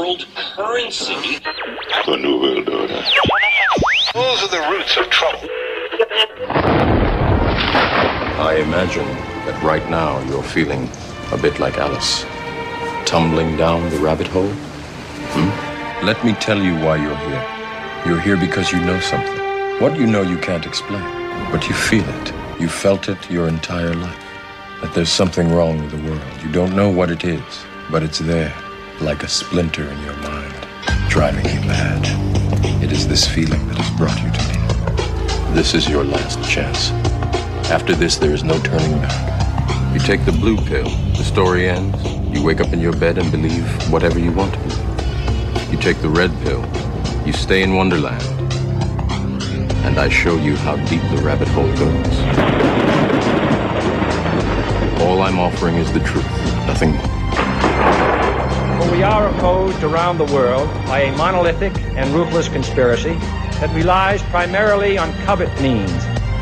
world currency. The New World Order. Those are the roots of trouble. I imagine that right now you're feeling a bit like Alice, tumbling down the rabbit hole. Let me tell you why you're here. You're here because you know something. What you know you can't explain, but you feel it. You felt it your entire life. That there's something wrong with the world. You don't know what it is, but it's there, like a splinter in your mind, driving you mad. It is this feeling that has brought you to me. This is your last chance. After this, there is no turning back. You take the blue pill, the story ends. You wake up in your bed and believe whatever you want to believe. You take the red pill, you stay in Wonderland, and I show you how deep the rabbit hole goes. All I'm offering is the truth, nothing more. For we are opposed around the world by a monolithic and ruthless conspiracy that relies primarily on covert means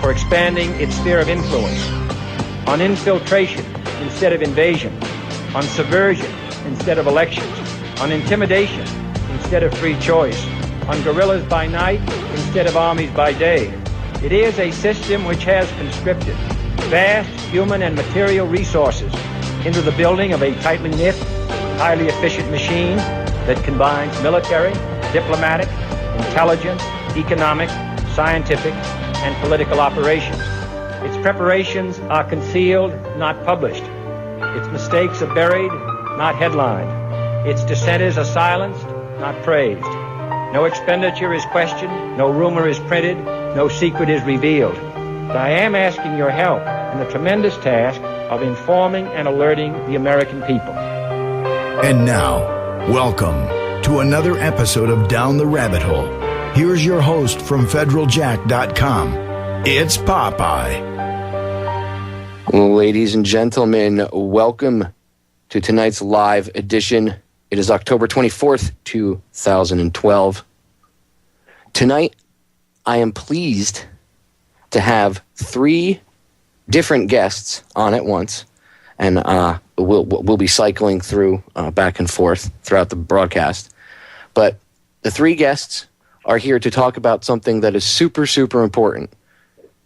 for expanding its sphere of influence, on infiltration instead of invasion, on subversion instead of elections, on intimidation instead of free choice, on guerrillas by night instead of armies by day. It is a system which has conscripted vast human and material resources into the building of a tightly knit, highly efficient machine that combines military, diplomatic, intelligence, economic, scientific, and political operations. Its preparations are concealed, not published. Its mistakes are buried, not headlined. Its dissenters are silenced, not praised. No expenditure is questioned, no rumor is printed, no secret is revealed. But I am asking your help in the tremendous task of informing and alerting the American people. And now, welcome to another episode of Down the Rabbit Hole. Here's your host from federaljack.com. It's Popeye. Ladies and gentlemen, welcome to tonight's live edition. It is October 24th, 2012. Tonight, I am pleased to have three different guests on at once, and we'll be cycling through back and forth throughout the broadcast. But the three guests are here to talk about something that is super, super important.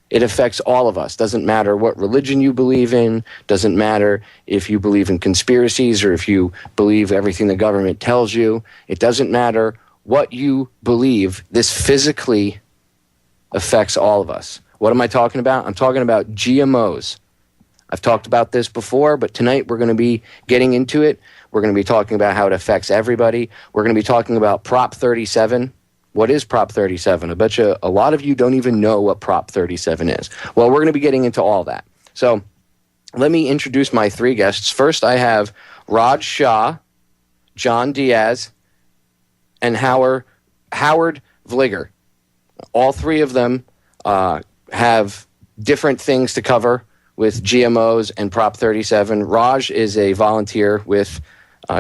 It affects all of us. Doesn't matter what religion you believe in. Doesn't matter if you believe in conspiracies or if you believe everything the government tells you. It doesn't matter what you believe. This physically affects all of us. What am I talking about? I'm talking about GMOs. I've talked about this before, but tonight we're going to be getting into it. We're going to be talking about how it affects everybody. We're going to be talking about Prop 37. What is Prop 37? I bet you a lot of you don't even know what Prop 37 is. Well, we're going to be getting into all that. So let me introduce my three guests. First, I have Shah, John Diaz, and Howard Vileger. All three of them have different things to cover with GMOs and Prop 37. Raj is a volunteer with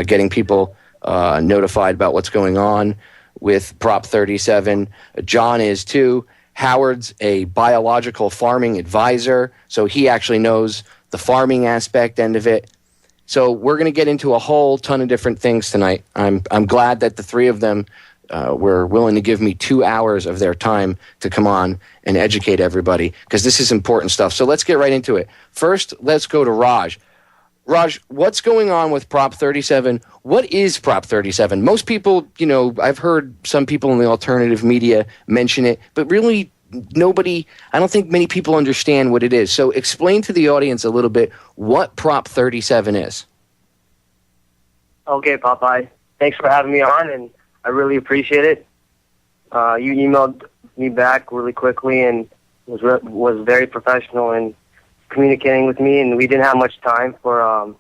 getting people notified about what's going on with Prop 37. John is too. Howard's a biological farming advisor, so he actually knows the farming aspect end of it. So we're going to get into a whole ton of different things tonight. I'm glad that the three of them were willing to give me 2 hours of their time to come on and educate everybody, because this is important stuff. So let's get right into it. First, let's go to Raj. Raj, what's going on with Prop 37? What is Prop 37? Most people, I've heard some people in the alternative media mention it, but really I don't think many people understand what it is. So explain to the audience a little bit what Prop 37 is. Okay, Popeye. Thanks for having me on, and I really appreciate it. You emailed me back really quickly and was very professional in communicating with me, and we didn't have much time for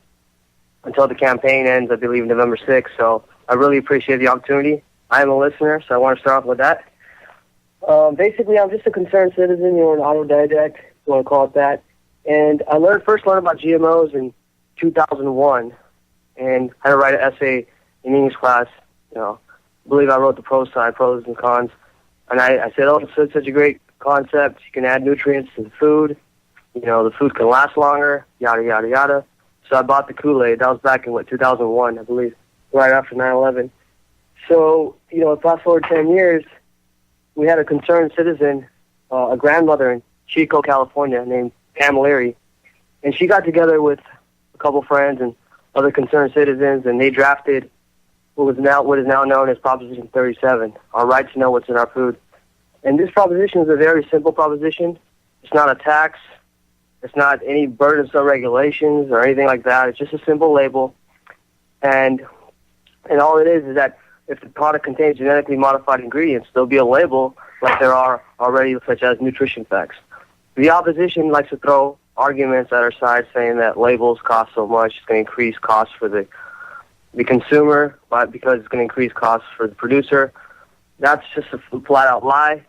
until the campaign ends, I believe November 6th, so I really appreciate the opportunity. I am a listener, so I want to start off with that. Basically, I'm just a concerned citizen, an autodidact, if you want to call it that, and I first learned about GMOs in 2001, and I had to write an essay in English class. I believe I wrote the pros and cons, and I said, it's such a great concept. You can add nutrients to the food. The food can last longer, yada, yada, yada. So I bought the Kool-Aid. That was back in, 2001, I believe, right after 9/11. So, fast forward 10 years, we had a concerned citizen, a grandmother in Chico, California, named Pam Leary, and she got together with a couple friends and other concerned citizens, and they drafted what is now known as Proposition 37, our right to know what's in our food. And this proposition is a very simple proposition. It's not a tax. It's not any burdensome regulations or anything like that. It's just a simple label. And all it is that if the product contains genetically modified ingredients, there'll be a label like there are already, such as nutrition facts. The opposition likes to throw arguments at our side saying that labels cost so much, it's going to increase costs for the consumer, but because it's going to increase costs for the producer. That's just a flat-out lie.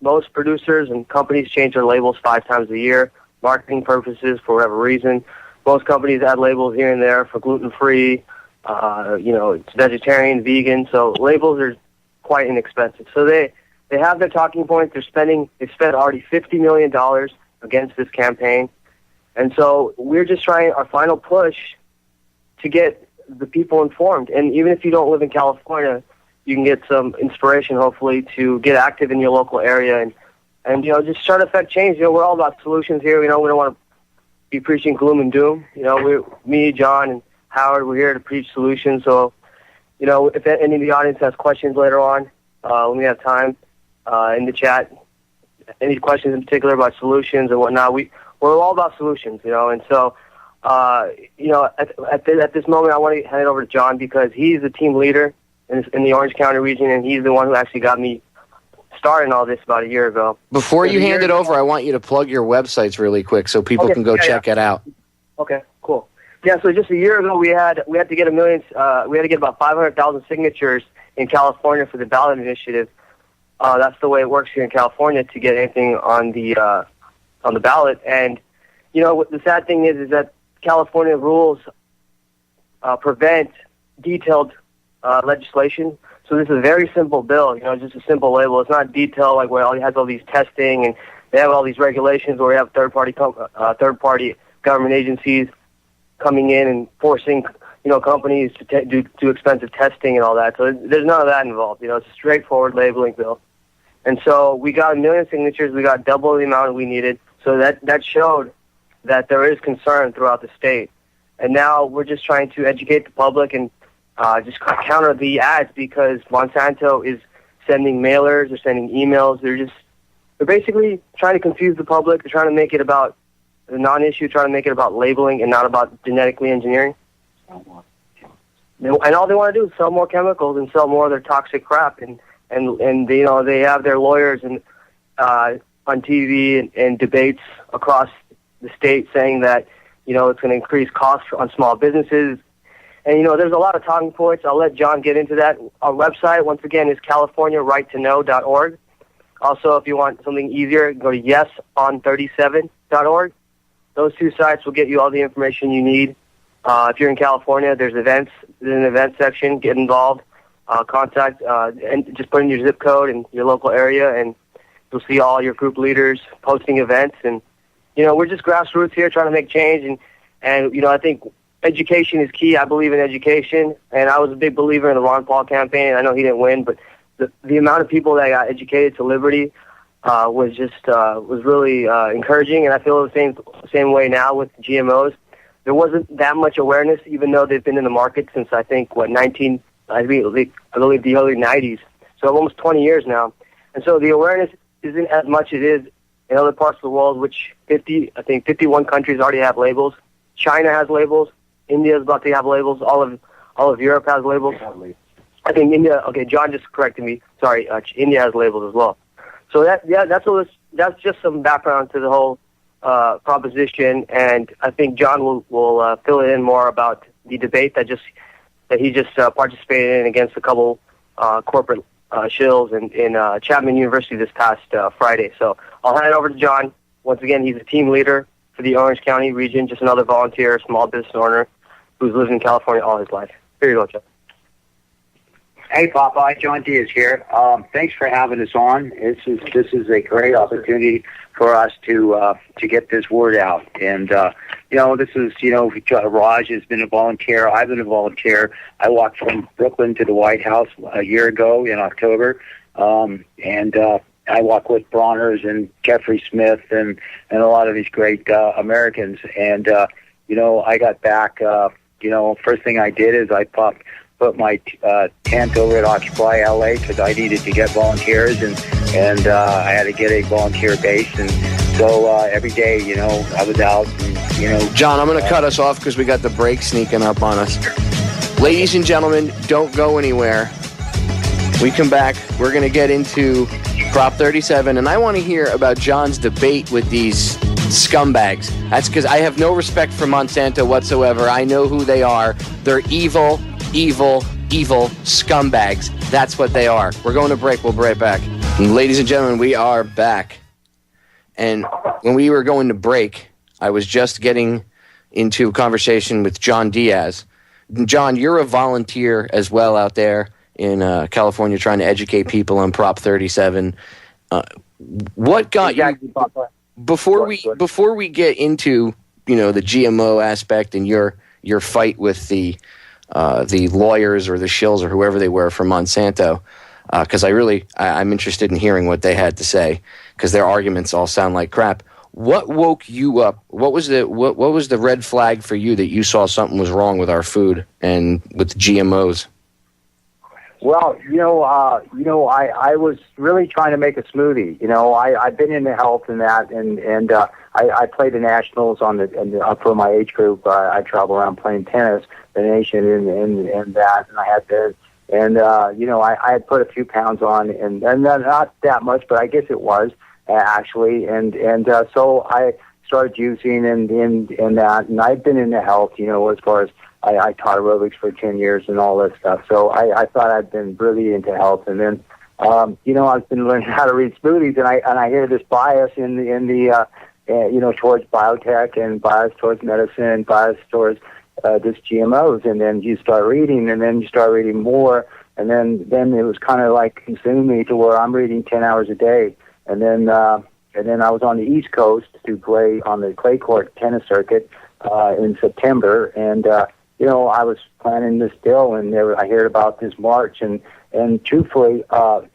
Most producers and companies change their labels 5 times a year, marketing purposes for whatever reason. Most companies add labels here and there for gluten-free, it's vegetarian, vegan, so labels are quite inexpensive. So they have their talking points. They've spent already $50 million against this campaign. And so we're just trying our final push to get the people informed. And even if you don't live in California, you can get some inspiration, hopefully, to get active in your local area and just try to affect change. We're all about solutions here. We don't want to be preaching gloom and doom. Me, John, and Howard, we're here to preach solutions. So, if any of the audience has questions later on, when we have time in the chat, any questions in particular about solutions and whatnot, we're all about solutions, and so, at this moment, I want to hand it over to John because he's the team leader in the Orange County region, and he's the one who actually got me started in all this about a year ago. Before you hand it over, I want you to plug your websites really quick so people can go check it out. Okay, cool. Yeah, so just a year ago, we had to get about 500,000 signatures in California for the ballot initiative. That's the way it works here in California to get anything on the ballot. And what the sad thing is that California rules prevent detailed legislation. So this is a very simple bill, just a simple label. It's not detailed like where it has all these testing and they have all these regulations where we have third-party government agencies coming in and forcing, companies to do expensive testing and all that. So there's none of that involved. It's a straightforward labeling bill. And so we got 1 million signatures. We got double the amount we needed. So that showed that there is concern throughout the state. And now we're just trying to educate the public and just counter the ads because Monsanto is sending mailers, they're sending emails. They're basically trying to confuse the public. They're trying to make it about the non-issue, trying to make it about labeling and not about genetically engineering. And all they want to do is sell more chemicals and sell more of their toxic crap. And they have their lawyers on TV and debates across the state saying that, it's going to increase costs on small businesses. And, there's a lot of talking points. I'll let John get into that. Our website, once again, is CaliforniaRightToKnow.org. Also, if you want something easier, go to YesOn37.org. Those 2 sites will get you all the information you need. If you're in California, there's events. There's an event section. Get involved. Contact and just put in your zip code and your local area, and you'll see all your group leaders posting events. And, we're just grassroots here trying to make change. And I think education is key. I believe in education, and I was a big believer in the Ron Paul campaign. I know he didn't win, but the amount of people that got educated to liberty was really encouraging, and I feel the same way now with GMOs. There wasn't that much awareness, even though they've been in the market since I believe the early 90s, so almost 20 years now. And so the awareness isn't as much as it is in other parts of the world, which 51 countries already have labels. China has labels. India is about to have labels. All of Europe has labels. I think India. Okay, John just corrected me. Sorry, India has labels as well. So that's just some background to the whole proposition, and I think John will fill it in more about the debate that he just participated in against a couple corporate shills in Chapman University this past Friday. So I'll hand it over to John. Once again, he's a team leader for the Orange County region, just another volunteer, small business owner who's lived in California all his life. Here you go, John. Hey, Popeye, John Diaz here. Thanks for having us on. This is a great opportunity for us to get this word out. And this is Raj has been a volunteer. I've been a volunteer. I walked from Brooklyn to the White House a year ago in October, and I walk with Bronner's and Jeffrey Smith and a lot of these great Americans. And I got back. First thing I did is I put my tent over at Occupy LA because I needed to get volunteers, and I had to get a volunteer base, and so every day, I was out. And, John, I'm going to cut us off because we got the break sneaking up on us. Ladies and gentlemen, don't go anywhere. We come back, we're going to get into Prop 37, and I want to hear about John's debate with these scumbags. That's because I have no respect for Monsanto whatsoever. I know who they are. They're evil, evil, evil scumbags. That's what they are. We're going to break. We'll be right back. And ladies and gentlemen, we are back. And when we were going to break, I was just getting into a conversation with John Diaz. John, you're a volunteer as well out there in California trying to educate people on Prop 37. What got you... Before we get into the GMO aspect and your fight with the lawyers or the shills or whoever they were from Monsanto, because I'm interested in hearing what they had to say, because their arguments all sound like crap. What woke you up? What was the red flag for you that you saw something was wrong with our food and with GMOs? Well, I was really trying to make a smoothie. I've been into health and that, and I played the nationals for my age group. I travel around playing tennis, the nation, and that, and I had to, and I had put a few pounds on, and not that much, but I guess it was actually, and so I started juicing and that, and I've been into health, as far as I taught aerobics for 10 years and all that stuff. So I thought I'd been really into health. And then, I've been learning how to read smoothies, and I hear this bias in the towards biotech and bias towards medicine, bias towards this GMOs. And then you start reading, and then you start reading more. And then it was kind of like consuming me to where I'm reading 10 hours a day. And then I was on the East Coast to play on the clay court tennis circuit in September, and I was planning this deal, and I heard about this march, and truthfully, what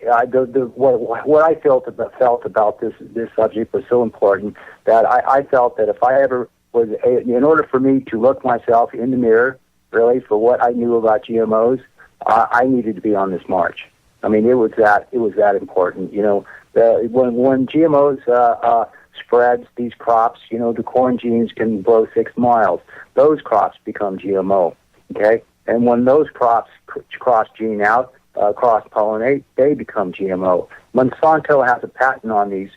I felt about this subject was so important that I felt that if I ever was, in order for me to look myself in the mirror, really, for what I knew about GMOs, I needed to be on this march. I mean, it was that important. When GMOs spreads these crops, the corn genes can grow 6 miles. Those crops become GMO, okay? And when those crops cross gene out, cross-pollinate, they become GMO. Monsanto has a patent on the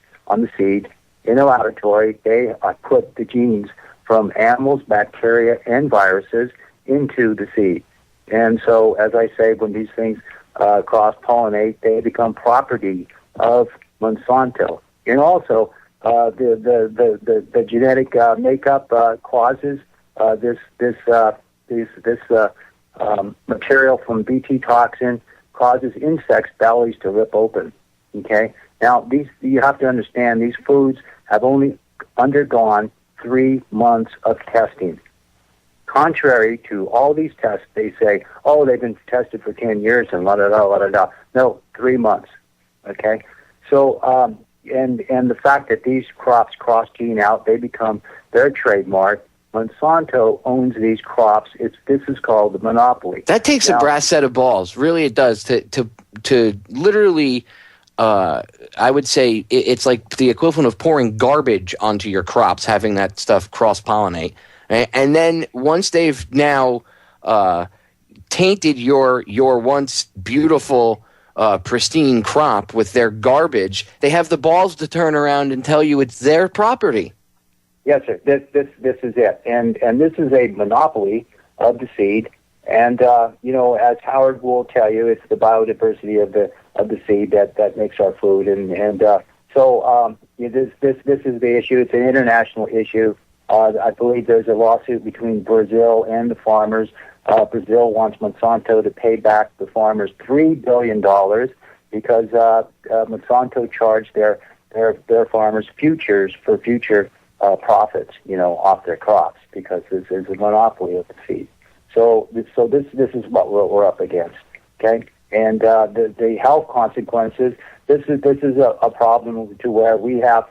seed. In a laboratory, they put the genes from animals, bacteria, and viruses into the seed. And so, as I say, when these things cross-pollinate, they become property of Monsanto. And also, the genetic makeup causes this material from Bt toxin causes insects' bellies to rip open. Okay. Now you have to understand these foods have only undergone 3 months of testing. Contrary to all these tests, they say, they've been tested for 10 years and la da da la da da. No, 3 months. Okay. So and the fact that these crops cross gene out, they become their trademark. Monsanto owns these crops. This is called the monopoly. That takes a brass set of balls. Really, it does. To literally, I would say it's like the equivalent of pouring garbage onto your crops, having that stuff cross-pollinate. And then once they've now tainted your once beautiful, pristine crop with their garbage, they have the balls to turn around and tell you it's their property. Yes, sir. This is it, and this is a monopoly of the seed. And as Howard will tell you, it's the biodiversity of the seed that makes our food. So this is the issue. It's an international issue. I believe there's a lawsuit between Brazil and the farmers Brazil wants Monsanto to pay back the farmers $3 billion because Monsanto charged their farmers futures for future profits, off their crops because this is a monopoly of the seed. So this is what we're up against, okay? And the health consequences. This is a problem to where we have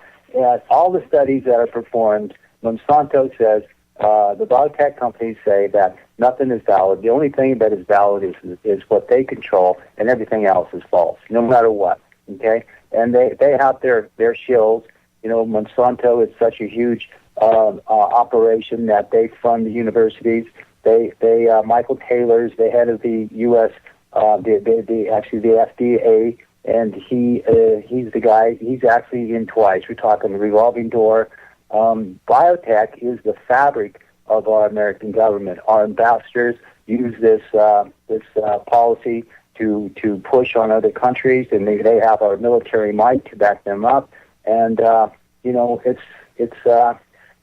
all the studies that are performed. Monsanto says the biotech companies say that nothing is valid. The only thing that is valid is what they control, and everything else is false, no matter what. Okay, and they have their shills. Monsanto is such a huge operation that they fund the universities. They Michael Taylor's the head of the U.S. the FDA, and he's the guy. He's actually in twice. We're talking the revolving door. Biotech is the fabric of our American government. Our ambassadors use this policy to push on other countries, and they have our military might to back them up. And it's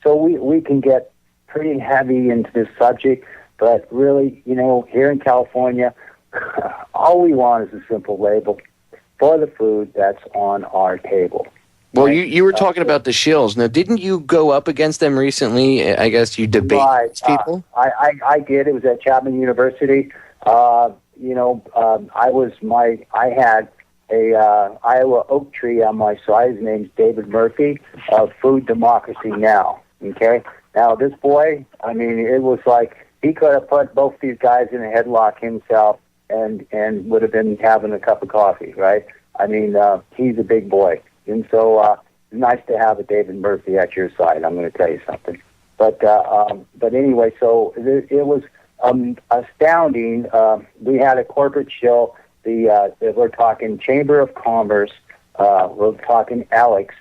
so we can get pretty heavy into this subject, but really, here in California, all we want is a simple label for the food that's on our table. Well, you were talking about the shills. Now, didn't you go up against them recently? I guess you debate these people? I did. It was at Chapman University. I had a Iowa oak tree on my side. His name's David Murphy of Food Democracy Now. Okay? Now, this boy, it was like he could have put both these guys in a headlock himself and would have been having a cup of coffee, right? He's a big boy. And so it's nice to have a David Murphy at your side. I'm going to tell you something. But anyway, so it was astounding. We had a corporate show. We're talking Chamber of Commerce. We're talking Alex,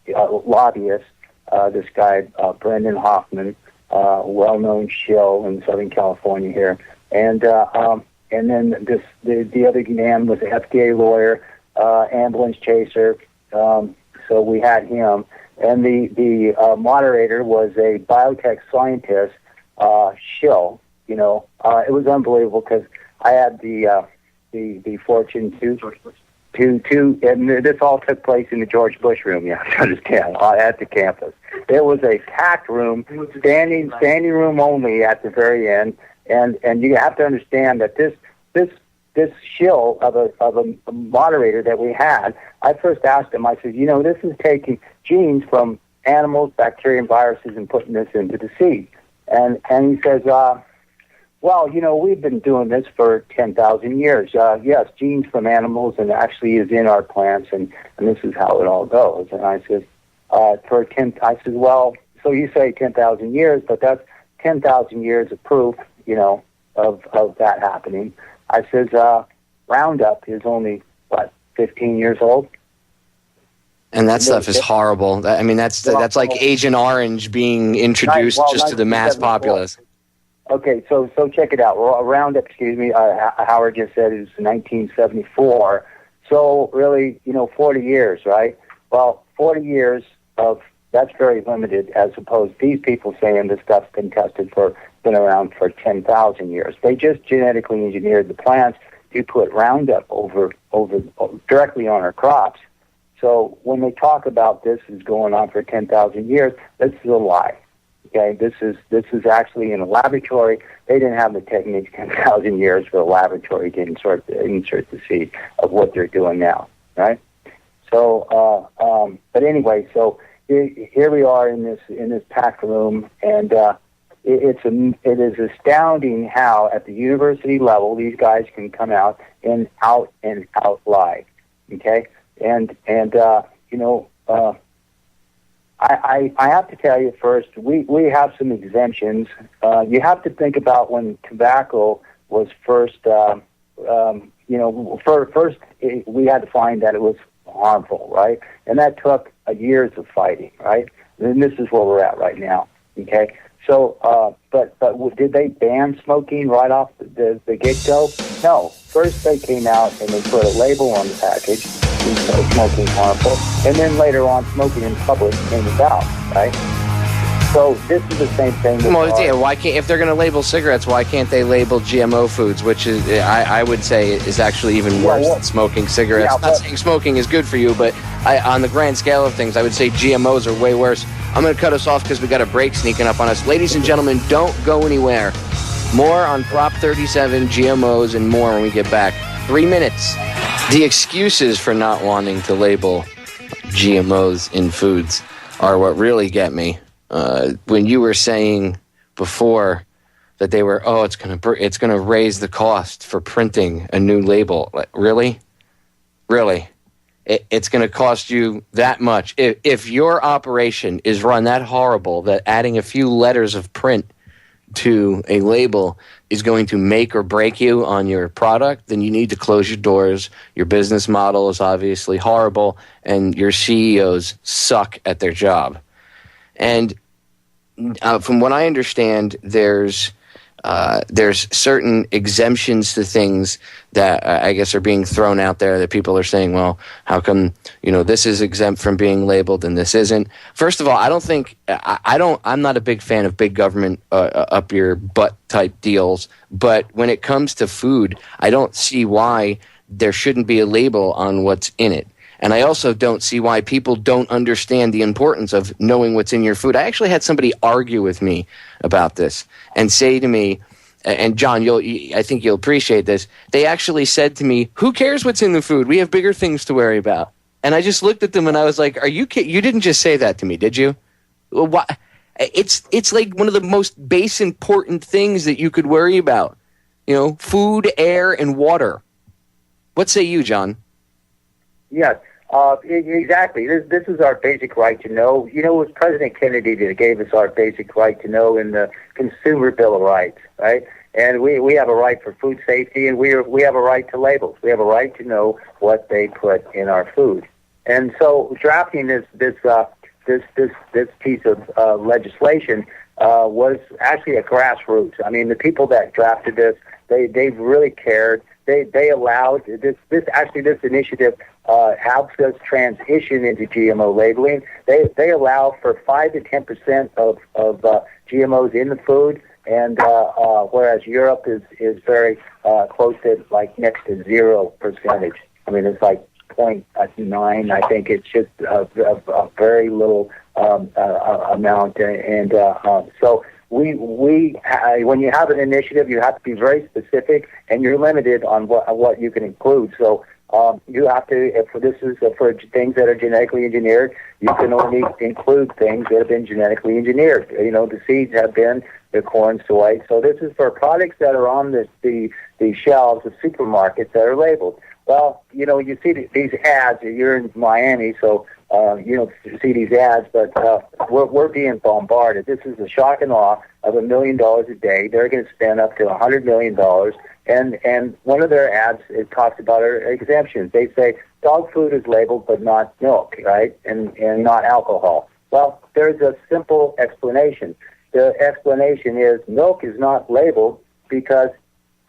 lobbyist. This guy, Brendan Hoffman, well-known shill in Southern California here. And then the other man was an FDA lawyer. Ambulance chaser, so we had him, and the moderator was a biotech scientist, shill. It was unbelievable because I had the fortune to, and this all took place in the George Bush room. You have to understand, at the campus. There was a packed room, standing room only at the very end, and you have to understand that this shill of a moderator that we had, I first asked him, I said, this is taking genes from animals, bacteria, and viruses and putting this into the seed. And he says, we've been doing this for 10,000 years. Yes, genes from animals and actually is in our plants, and this is how it all goes. And I said, well, so you say 10,000 years, but that's 10,000 years of proof, of that happening. I says, Roundup is only, 15 years old? And that stuff is horrible. That's like Agent Orange being introduced just to the mass populace. Okay, so check it out. Roundup, Howard just said is 1974. So really, 40 years, right? Well, 40 years that's very limited as opposed to these people saying this stuff's been around for 10,000 years. They just genetically engineered the plants to put Roundup over directly on our crops. So when they talk about this is going on for 10,000 years, this is a lie. Okay, this is actually in a laboratory. They didn't have the techniques 10,000 years for a laboratory to insert the seed of what they're doing now, right? So, but anyway, so here we are in this packed room, and it is astounding how at the university level these guys can come out and out lie. Okay, and I have to tell you first, we have some exemptions. You have to think about when tobacco was first, we had to find that it was harmful, right? And that took years of fighting, right? And this is where we're at right now, okay? So, but did they ban smoking right off the get-go? No. First they came out and they put a label on the package, smoking harmful, and then later on smoking in public came about, right? So this is the same thing. Well, yeah, why can't, if they're going to label cigarettes, why can't they label GMO foods, which is, I would say, is actually even worse than smoking cigarettes. I'm not saying smoking is good for you, but on the grand scale of things, I would say GMOs are way worse. I'm going to cut us off because we got a break sneaking up on us. Ladies and gentlemen, don't go anywhere. More on Prop 37, GMOs, and more when we get back. 3 minutes. The excuses for not wanting to label GMOs in foods are what really get me. When you were saying before that they were, it's gonna raise the cost for printing a new label. Like, really? It's going to cost you that much. If your operation is run that horrible that adding a few letters of print to a label is going to make or break you on your product, then you need to close your doors. Your business model is obviously horrible, and your CEOs suck at their job. And from what I understand, there's certain exemptions to things that I guess are being thrown out there that people are saying, well, how come, this is exempt from being labeled and this isn't? First of all, I'm not a big fan of big government up your butt type deals, but when it comes to food, I don't see why there shouldn't be a label on what's in it. And I also don't see why people don't understand the importance of knowing what's in your food. I actually had somebody argue with me about this and say to me, and John, I think you'll appreciate this. They actually said to me, "Who cares what's in the food? We have bigger things to worry about." And I just looked at them and I was like, "Are you kidding? You didn't just say that to me, did you?" Why? It's like one of the most base important things that you could worry about. Food, air, and water. What say you, John? Yes. Exactly. This is our basic right to know. It was President Kennedy that gave us our basic right to know in the Consumer Bill of Rights, right? And we have a right for food safety, and we have a right to labels. We have a right to know what they put in our food. And so drafting this piece of legislation was actually a grassroots. I mean, the people that drafted this, they really cared. They allowed this initiative helps us transition into GMO labeling. They allow for 5 to 10% of GMOs in the food, and whereas Europe is very close to like next to 0%. I mean, it's like 0.9. I think it's just a very little amount, and so. When you have an initiative, you have to be very specific, and you're limited on what you can include. So you have to, if this is for things that are genetically engineered, you can only include things that have been genetically engineered. The seeds have been the corn, soy. So this is for products that are on the shelves of supermarkets that are labeled. Well, you see these ads. You're in Miami, so you don't see these ads, but we're being bombarded. This is the shock and awe of $1 million a day. They're going to spend up to $100 million. And one of their ads, it talks about our exemptions. They say dog food is labeled, but not milk, right? And not alcohol. Well, there's a simple explanation. The explanation is milk is not labeled because,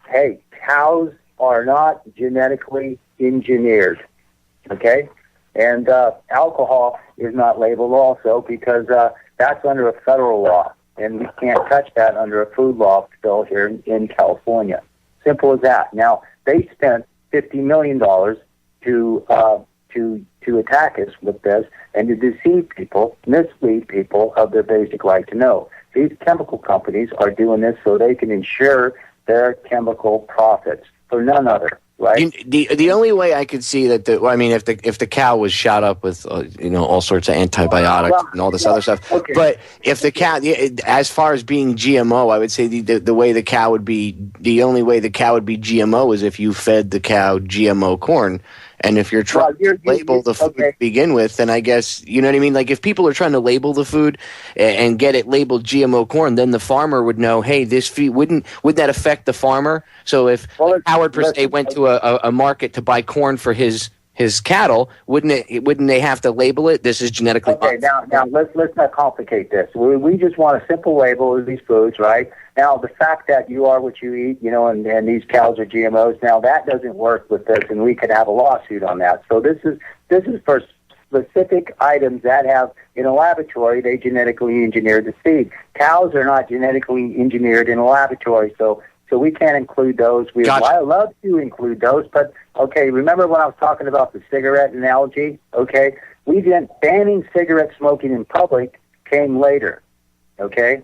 hey, cows are not genetically engineered, okay? And alcohol is not labeled also because that's under a federal law, and we can't touch that under a food law bill here in California. Simple as that. Now, they spent $50 million to attack us with this and to deceive people, mislead people of their basic right to know. These chemical companies are doing this so they can ensure their chemical profits for none other. Right. The only way I could see that if the cow was shot up with all sorts of antibiotics and all this other stuff, okay. But if the cow, as far as being GMO, I would say the way the cow would be, the only way the cow would be GMO is if you fed the cow GMO corn. And if you're trying to label the food to begin with, then I guess, you know what I mean? Like if people are trying to label the food and get it labeled GMO corn, then the farmer would know, hey, this feed, would that affect the farmer? So if Howard per se went to a market to buy corn for his cattle, wouldn't they have to label it? This is genetically modified. Now let's not complicate this. We just want a simple label of these foods, right? Now the fact that you are what you eat, and these cows are GMOs. Now that doesn't work with this, and we could have a lawsuit on that. So this is for specific items that have, in a laboratory, they genetically engineered the seed. Cows are not genetically engineered in a laboratory, so we can't include those. We would love to include those, but, okay, remember when I was talking about the cigarette analogy? Okay, banning cigarette smoking in public came later, okay?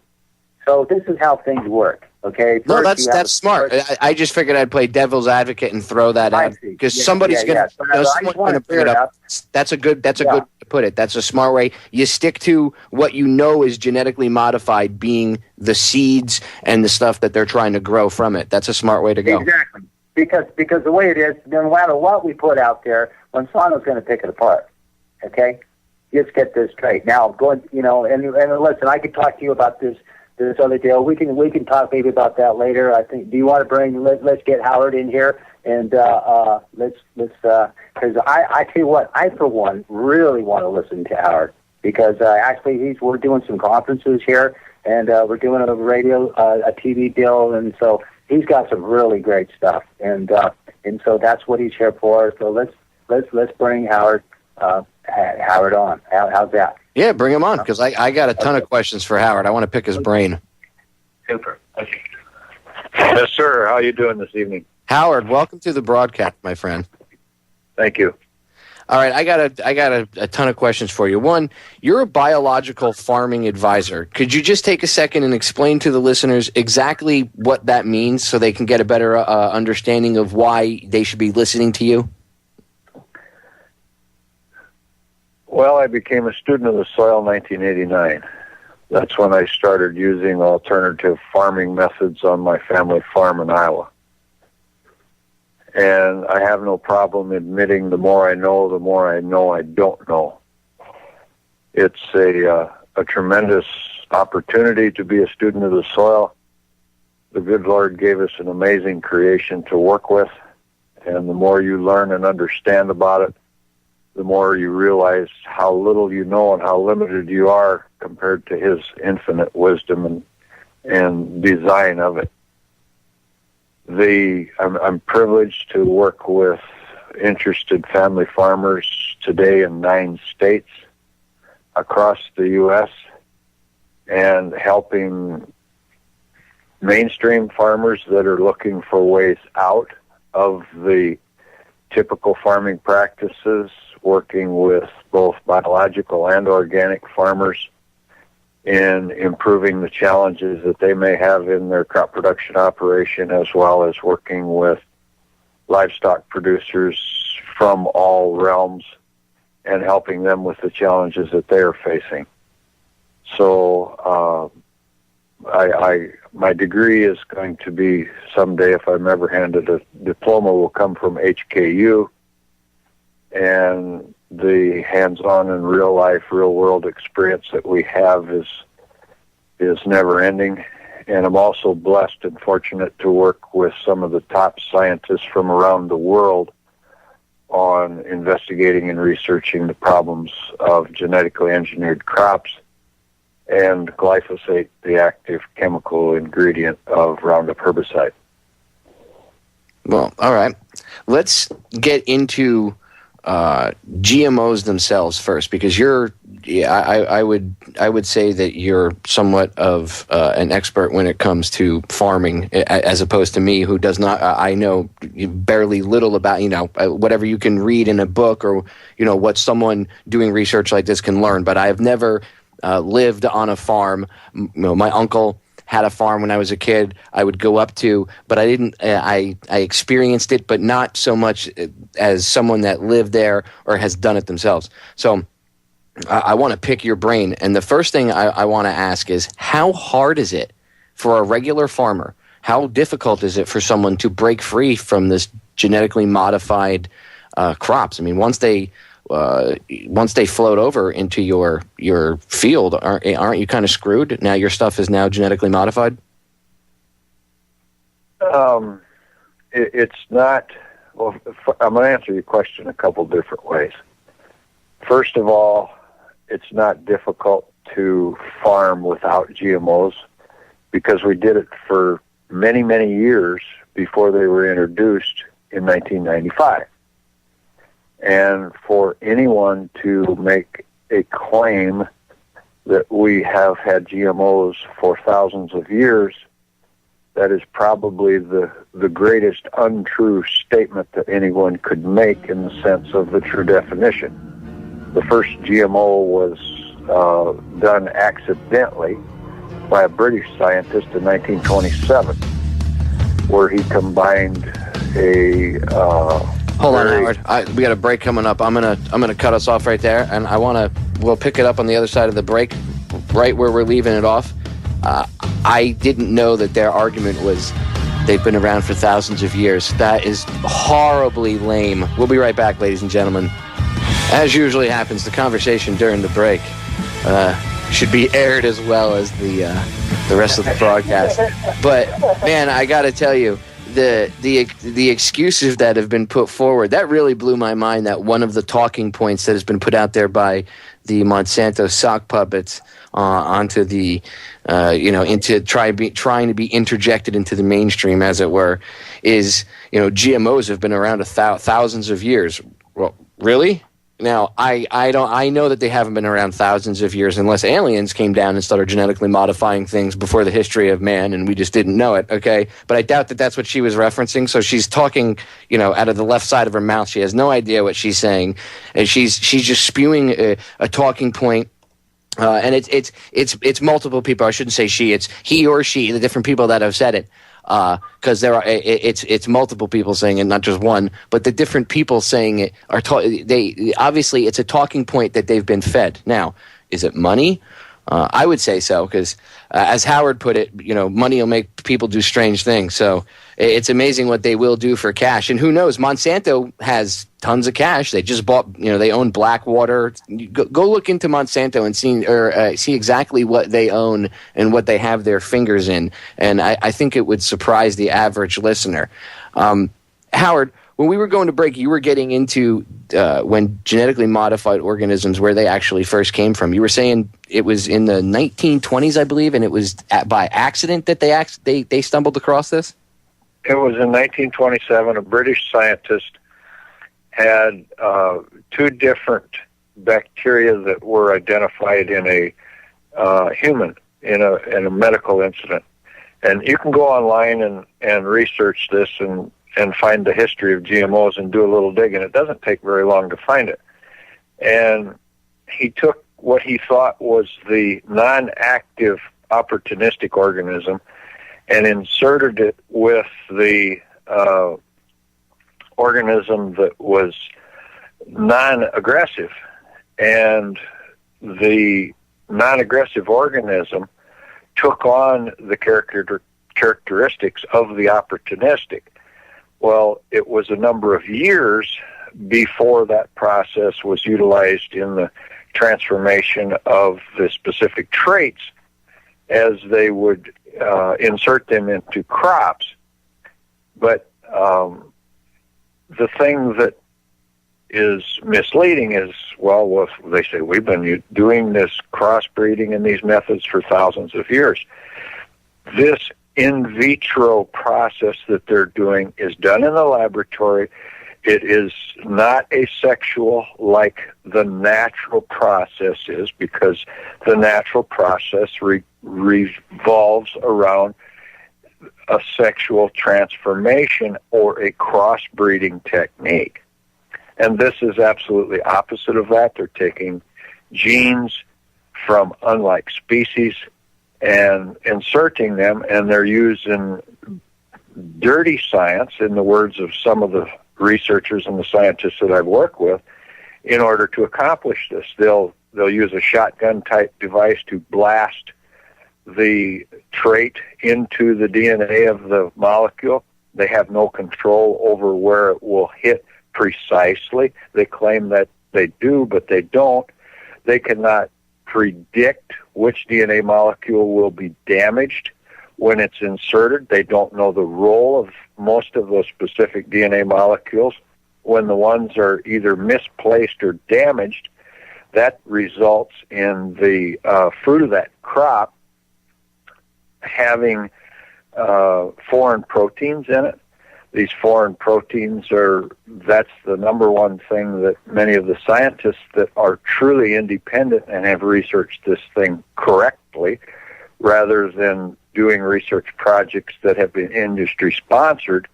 So this is how things work, okay? No, that's smart. I just figured I'd play devil's advocate and throw that out because somebody's going to bring it up. That's a good way to put it. That's a smart way. You stick to what you know is genetically modified, being the seeds and the stuff that they're trying to grow from it. That's a smart way to go. Exactly. Because the way it is, no matter what we put out there, Monsanto's going to pick it apart, okay? Just get this straight. Now, and listen, I could talk to you about this other deal. We can talk maybe about that later. I think. Do you want to let's get Howard in here and let's because I tell you what, I for one really want to listen to Howard because actually we're doing some conferences here and we're doing a radio a TV deal, and so he's got some really great stuff, and so that's what he's here for. So let's bring Howard on. How's that? Yeah, bring him on, because I got a ton of questions for Howard. I want to pick his brain. Super. Okay. Yes, sir. How are you doing this evening? Howard, welcome to the broadcast, my friend. Thank you. All right, I got a ton of questions for you. One, you're a biological farming advisor. Could you just take a second and explain to the listeners exactly what that means so they can get a better understanding of why they should be listening to you? Well, I became a student of the soil in 1989. That's when I started using alternative farming methods on my family farm in Iowa. And I have no problem admitting the more I know I don't know. It's a tremendous opportunity to be a student of the soil. The good Lord gave us an amazing creation to work with, and the more you learn and understand about it, the more you realize how little you know and how limited you are compared to His infinite wisdom and design of it. I'm privileged to work with interested family farmers today in 9 states across the U.S. and helping mainstream farmers that are looking for ways out of the typical farming practices, working with both biological and organic farmers in improving the challenges that they may have in their crop production operation, as well as working with livestock producers from all realms and helping them with the challenges that they are facing. So my degree is going to be someday, if I'm ever handed a diploma, will come from HKU, and the hands-on and real-life, real-world experience that we have is never-ending. And I'm also blessed and fortunate to work with some of the top scientists from around the world on investigating and researching the problems of genetically engineered crops and glyphosate, the active chemical ingredient of Roundup herbicide. Well, all right. Let's get into GMOs themselves first, because I would say that you're somewhat of an expert when it comes to farming, as opposed to me, who does not. I know barely little about whatever you can read in a book, or what someone doing research like this can learn. But I have never lived on a farm. My uncle had a farm when I was a kid. I would go up to, but I didn't. I experienced it, but not so much as someone that lived there or has done it themselves. So I want to pick your brain, and the first thing I want to ask is, how hard is it for a regular farmer? How difficult is it for someone to break free from this genetically modified crops? I mean, once they float over into your field, aren't you kind of screwed? Now your stuff is now genetically modified? It's not. Well, I'm going to answer your question a couple different ways. First of all, it's not difficult to farm without GMOs because we did it for many, many years before they were introduced in 1995. And for anyone to make a claim that we have had GMOs for thousands of years, that is probably the greatest untrue statement that anyone could make in the sense of the true definition. The first GMO was done accidentally by a British scientist in 1927, where he combined a hold on, Howard. We got a break coming up. I'm gonna cut us off right there, and we'll pick it up on the other side of the break, right where we're leaving it off. I didn't know that their argument was they've been around for thousands of years. That is horribly lame. We'll be right back, ladies and gentlemen. As usually happens, the conversation during the break should be aired as well as the rest of the broadcast. But man, I got to tell you, the excuses that have been put forward, that really blew my mind. That one of the talking points that has been put out there by the Monsanto sock puppets onto the into trying to be interjected into the mainstream, as it were, is GMOs have been around thousands of years. Well, really? Now, I know that they haven't been around thousands of years unless aliens came down and started genetically modifying things before the history of man and we just didn't know it, okay? But I doubt that that's what she was referencing. So she's talking, out of the left side of her mouth. She has no idea what she's saying, and she's just spewing a talking point. And it's multiple people. I shouldn't say she. It's he or she, the different people that have said it. Because it's multiple people saying it, not just one. But the different people saying it are obviously it's a talking point that they've been fed. Now, is it money? I would say so, because as Howard put it, money will make people do strange things. So it's amazing what they will do for cash. And who knows? Monsanto has tons of cash. They just bought, they own Blackwater. Go look into Monsanto and see exactly what they own and what they have their fingers in. And I think it would surprise the average listener. Howard, when we were going to break, you were getting into when genetically modified organisms, where they actually first came from. You were saying it was in the 1920s, I believe, and it was by accident that they stumbled across this? It was in 1927. A British scientist had two different bacteria that were identified in a human in a medical incident. And you can go online and research this and find the history of GMOs and do a little digging. It doesn't take very long to find it. And he took what he thought was the non-active opportunistic organism and inserted it with the organism that was non-aggressive. And the non-aggressive organism took on the characteristics of the opportunistic. Well, it was a number of years before that process was utilized in the transformation of the specific traits as they would insert them into crops. But the thing that is misleading is, well, they say we've been doing this crossbreeding and these methods for thousands of years. This in vitro process that they're doing is done in the laboratory. It is not asexual like the natural process is, because the natural process revolves around a sexual transformation or a crossbreeding technique. And this is absolutely opposite of that. They're taking genes from unlike species and inserting them, and they're using dirty science, in the words of some of the researchers and the scientists that I've worked with, in order to accomplish this. They'll use a shotgun-type device to blast the trait into the DNA of the molecule. They have no control over where it will hit precisely. They claim that they do, but they don't. They cannot predict which DNA molecule will be damaged when it's inserted. They don't know the role of most of those specific DNA molecules. When the ones are either misplaced or damaged, that results in the fruit of that crop having foreign proteins in it these foreign proteins that's the number one thing that many of the scientists that are truly independent and have researched this thing correctly, rather than doing research projects that have been industry sponsored,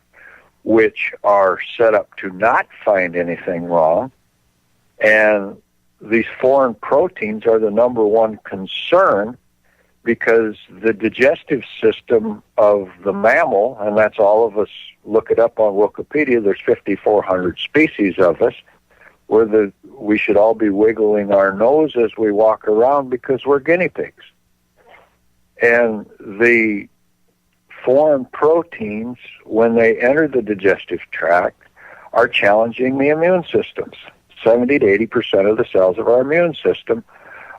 which are set up to not find anything wrong. And these foreign proteins are the number one concern, because the digestive system of the mammal, and that's all of us, look it up on Wikipedia, there's 5,400 species of us, we should all be wiggling our nose as we walk around because we're guinea pigs. And the foreign proteins, when they enter the digestive tract, are challenging the immune systems. 70 to 80% of the cells of our immune system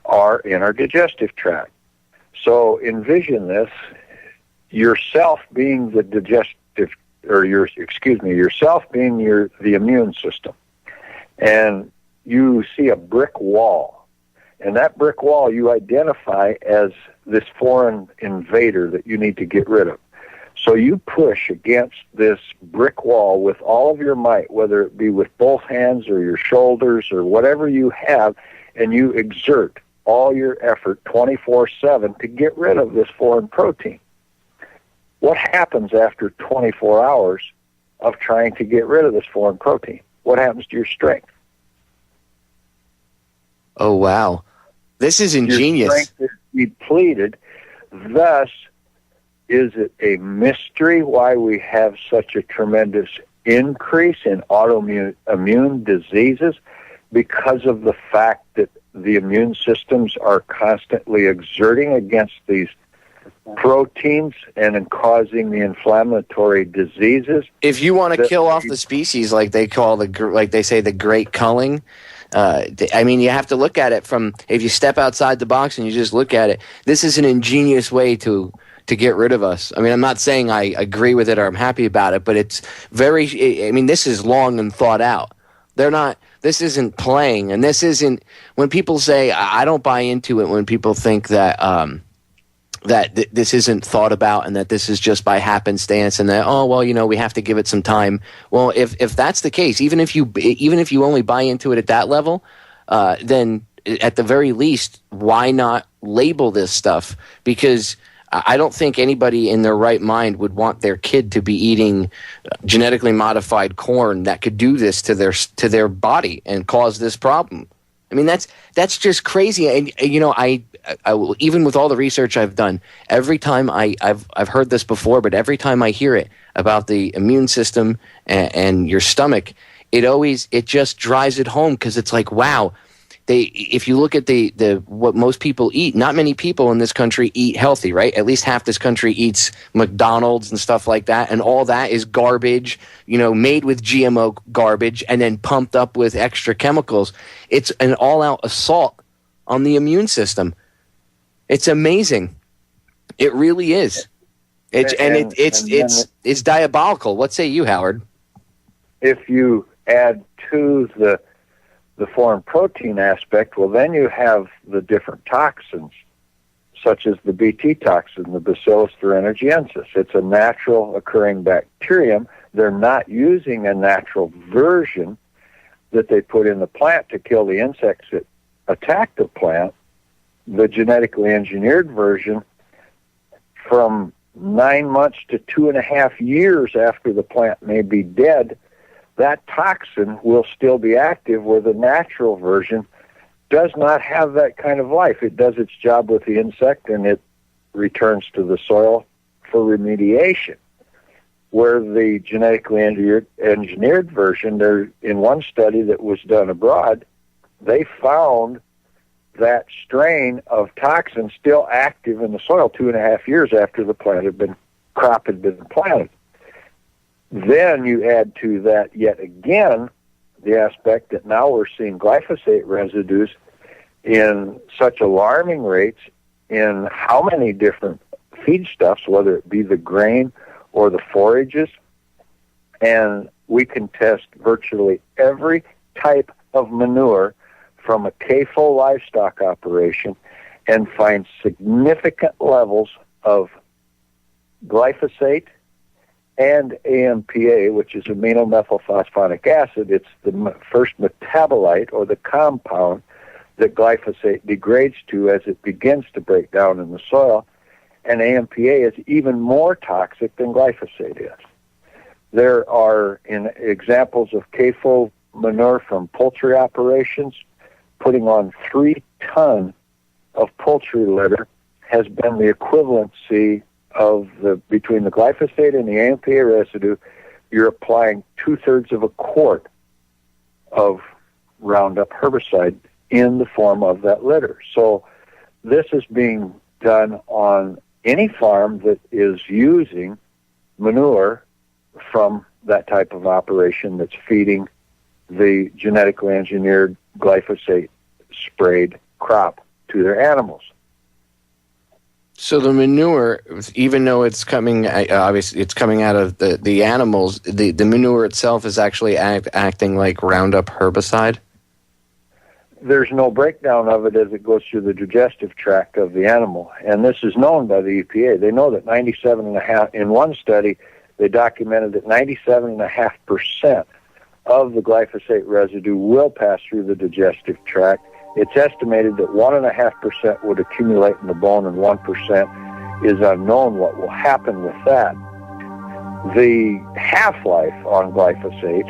are in our digestive tract. So envision this, yourself being the digestive, yourself being the immune system. And you see a brick wall. And that brick wall you identify as this foreign invader that you need to get rid of. So you push against this brick wall with all of your might, whether it be with both hands or your shoulders or whatever you have, and you exert all your effort 24/7 to get rid of this foreign protein. What happens after 24 hours of trying to get rid of this foreign protein? What happens to your strength? Oh, wow. This is ingenious. Your strength is depleted. Thus, is it a mystery why we have such a tremendous increase in autoimmune diseases? Because of the fact that the immune systems are constantly exerting against these proteins and in causing the inflammatory diseases. If you want to kill off the species, like they say the great culling, I mean, you have to look at it from, if you step outside the box and you just look at it, this is an ingenious way to get rid of us. I mean, I'm not saying I agree with it or I'm happy about it, but it's this is long and thought out. This isn't playing, and this isn't, when people say, I don't buy into it when people think that this isn't thought about and that this is just by happenstance and that, we have to give it some time. Well, if that's the case, even if you only buy into it at that level, then at the very least, why not label this stuff? Because I don't think anybody in their right mind would want their kid to be eating genetically modified corn that could do this to their body and cause this problem. I mean, that's just crazy. And I even with all the research I've done, every time I've heard this before, but every time I hear it about the immune system and your stomach, it just drives it home, because it's like, wow. If you look at what most people eat, not many people in this country eat healthy, right? At least half this country eats McDonald's and stuff like that, and all that is garbage, made with GMO garbage and then pumped up with extra chemicals. It's an all-out assault on the immune system. It's amazing. It really is. It's diabolical. What say you, Howard? If you add to the foreign protein aspect, well, then you have the different toxins, such as the Bt toxin, the Bacillus thuringiensis. It's a natural occurring bacterium. They're not using a natural version that they put in the plant to kill the insects that attack the plant. The genetically engineered version, from 9 months to 2.5 years after the plant may be dead, that toxin will still be active, where the natural version does not have that kind of life. It does its job with the insect and it returns to the soil for remediation. Where the genetically engineered version, in one study that was done abroad, they found that strain of toxin still active in the soil 2.5 years after the crop had been planted. Then you add to that yet again the aspect that now we're seeing glyphosate residues in such alarming rates in how many different feedstuffs, whether it be the grain or the forages. And we can test virtually every type of manure from a CAFO livestock operation and find significant levels of glyphosate and AMPA, which is amino methylphosphonic acid. It's the first metabolite or the compound that glyphosate degrades to as it begins to break down in the soil. And AMPA is even more toxic than glyphosate is. There are examples of CAFO manure from poultry operations. Putting on 3 tons of poultry litter has been the equivalency of between the glyphosate and the AMPA residue. You're applying 2/3 of a quart of Roundup herbicide in the form of that litter. So this is being done on any farm that is using manure from that type of operation that's feeding the genetically engineered glyphosate sprayed crop to their animals. So the manure, even though it's coming, obviously it's coming out of the animals, the manure itself is actually acting like Roundup herbicide? There's no breakdown of it as it goes through the digestive tract of the animal. And this is known by the EPA. They know that 97.5%, in one study, they documented that 97.5% of the glyphosate residue will pass through the digestive tract. It's estimated that 1.5% would accumulate in the bone and 1% is unknown what will happen with that. The half-life on glyphosate,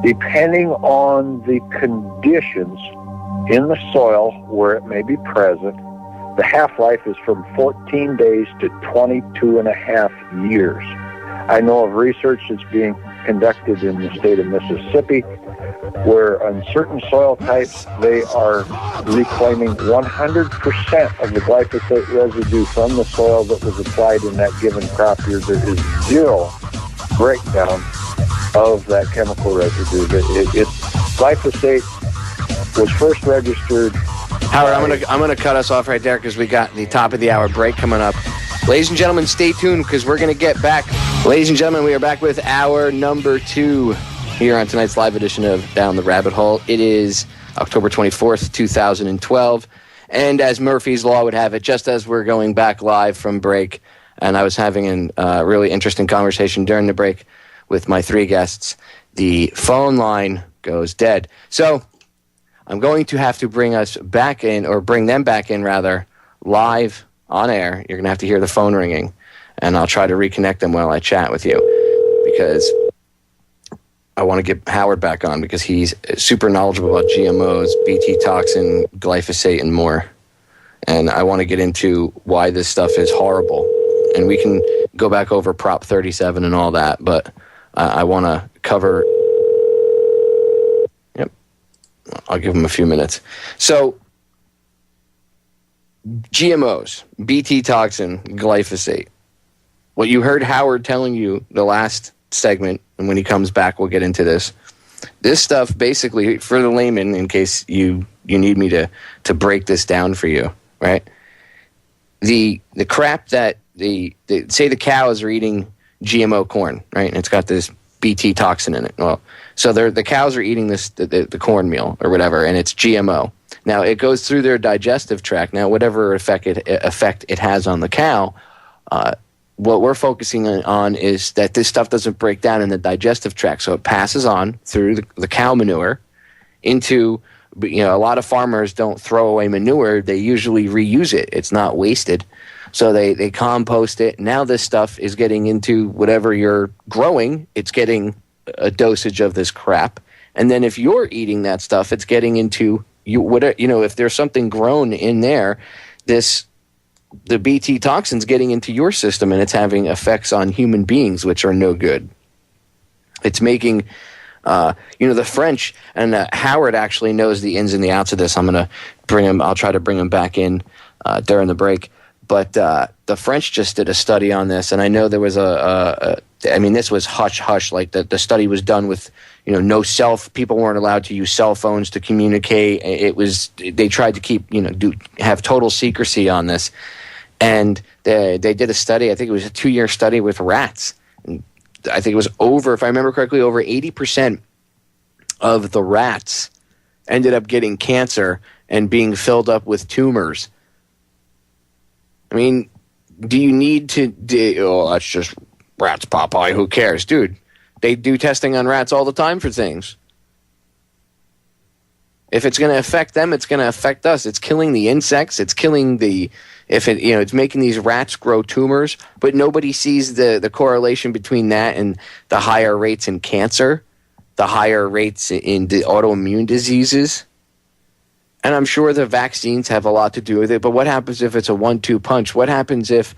depending on the conditions in the soil where it may be present, the half-life is from 14 days to 22.5 years. I know of research that's being conducted in the state of Mississippi where on certain soil types they are reclaiming 100% of the glyphosate residue from the soil that was applied in that given crop year. There is zero breakdown of that chemical residue. Glyphosate was first registered. Howard, I'm gonna cut us off right there because we got the top of the hour break coming up. Ladies and gentlemen, stay tuned because we're going to get back. Ladies and gentlemen, we are back with hour number 2 here on tonight's live edition of Down the Rabbit Hole. It is October 24th, 2012. And as Murphy's Law would have it, just as we're going back live from break, and I was having a really interesting conversation during the break with my 3 guests, the phone line goes dead. So I'm going to have to bring us back in, or bring them back in, rather, live on air. You're going to have to hear the phone ringing, and I'll try to reconnect them while I chat with you because I want to get Howard back on because he's super knowledgeable about GMOs, BT toxin, glyphosate, and more. And I want to get into why this stuff is horrible. And we can go back over Prop 37 and all that, but I want to cover... Yep. I'll give him a few minutes. So... GMOs, BT toxin, glyphosate. What you heard Howard telling you the last segment, and when he comes back, we'll get into this. This stuff, basically, for the layman, in case you need me to break this down for you, right? The crap that say the cows are eating GMO corn, right? And it's got this BT toxin in it. Well, so the cows are eating this the cornmeal or whatever, and it's GMO. Now, it goes through their digestive tract. Now, whatever effect it has on the cow, what we're focusing on is that this stuff doesn't break down in the digestive tract. So it passes on through the cow manure into, a lot of farmers don't throw away manure. They usually reuse it. It's not wasted. So they compost it. Now this stuff is getting into whatever you're growing. It's getting a dosage of this crap. And then if you're eating that stuff, it's getting into... if there's something grown in there, the BT toxin's getting into your system and it's having effects on human beings, which are no good. It's making, the French, and Howard actually knows the ins and the outs of this. I'll try to bring him back in during the break. But the French just did a study on this, and I know there was this was hush-hush, like the study was done with, people weren't allowed to use cell phones to communicate. They tried to keep, have total secrecy on this. And they did a study, I think it was a 2-year study with rats. And I think it was if I remember correctly, over 80% of the rats ended up getting cancer and being filled up with tumors. I mean, do you need to... that's just rats, Popeye, who cares? Dude, they do testing on rats all the time for things. If it's going to affect them, it's going to affect us. It's killing the insects. It's killing it's making these rats grow tumors, but nobody sees the correlation between that and the higher rates in cancer, the higher rates in the autoimmune diseases. And I'm sure the vaccines have a lot to do with it, but what happens if it's a 1-2 punch? What happens if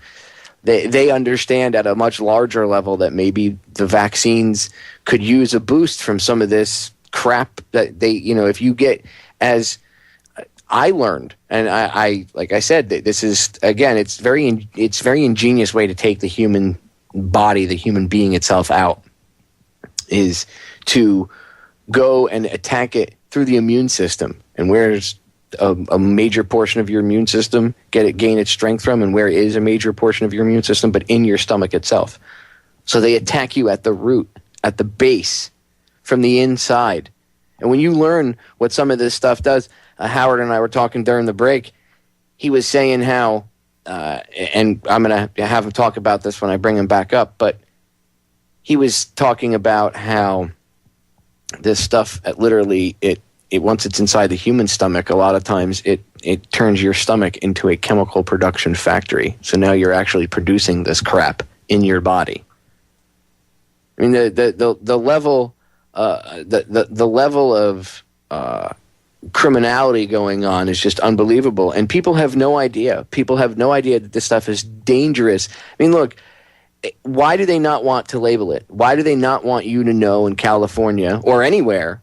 they understand at a much larger level that maybe the vaccines could use a boost from some of this crap that if you get, as I learned, and I like I said, this is, again, it's very ingenious way to take the human body, the human being itself out, is to go and attack it through the immune system. And where's a major portion of your immune system gain its strength from, and where is a major portion of your immune system, but in your stomach itself. So they attack you at the root, at the base, from the inside. And when you learn what some of this stuff does, Howard and I were talking during the break. He was saying how, and I'm going to have him talk about this when I bring him back up, but he was talking about how this stuff, literally, it once it's inside the human stomach, a lot of times it turns your stomach into a chemical production factory. So now you're actually producing this crap in your body. I mean, the level the level of criminality going on is just unbelievable, and people have no idea. People have no idea that this stuff is dangerous. I mean, look, why do they not want to label it? Why do they not want you to know in California or anywhere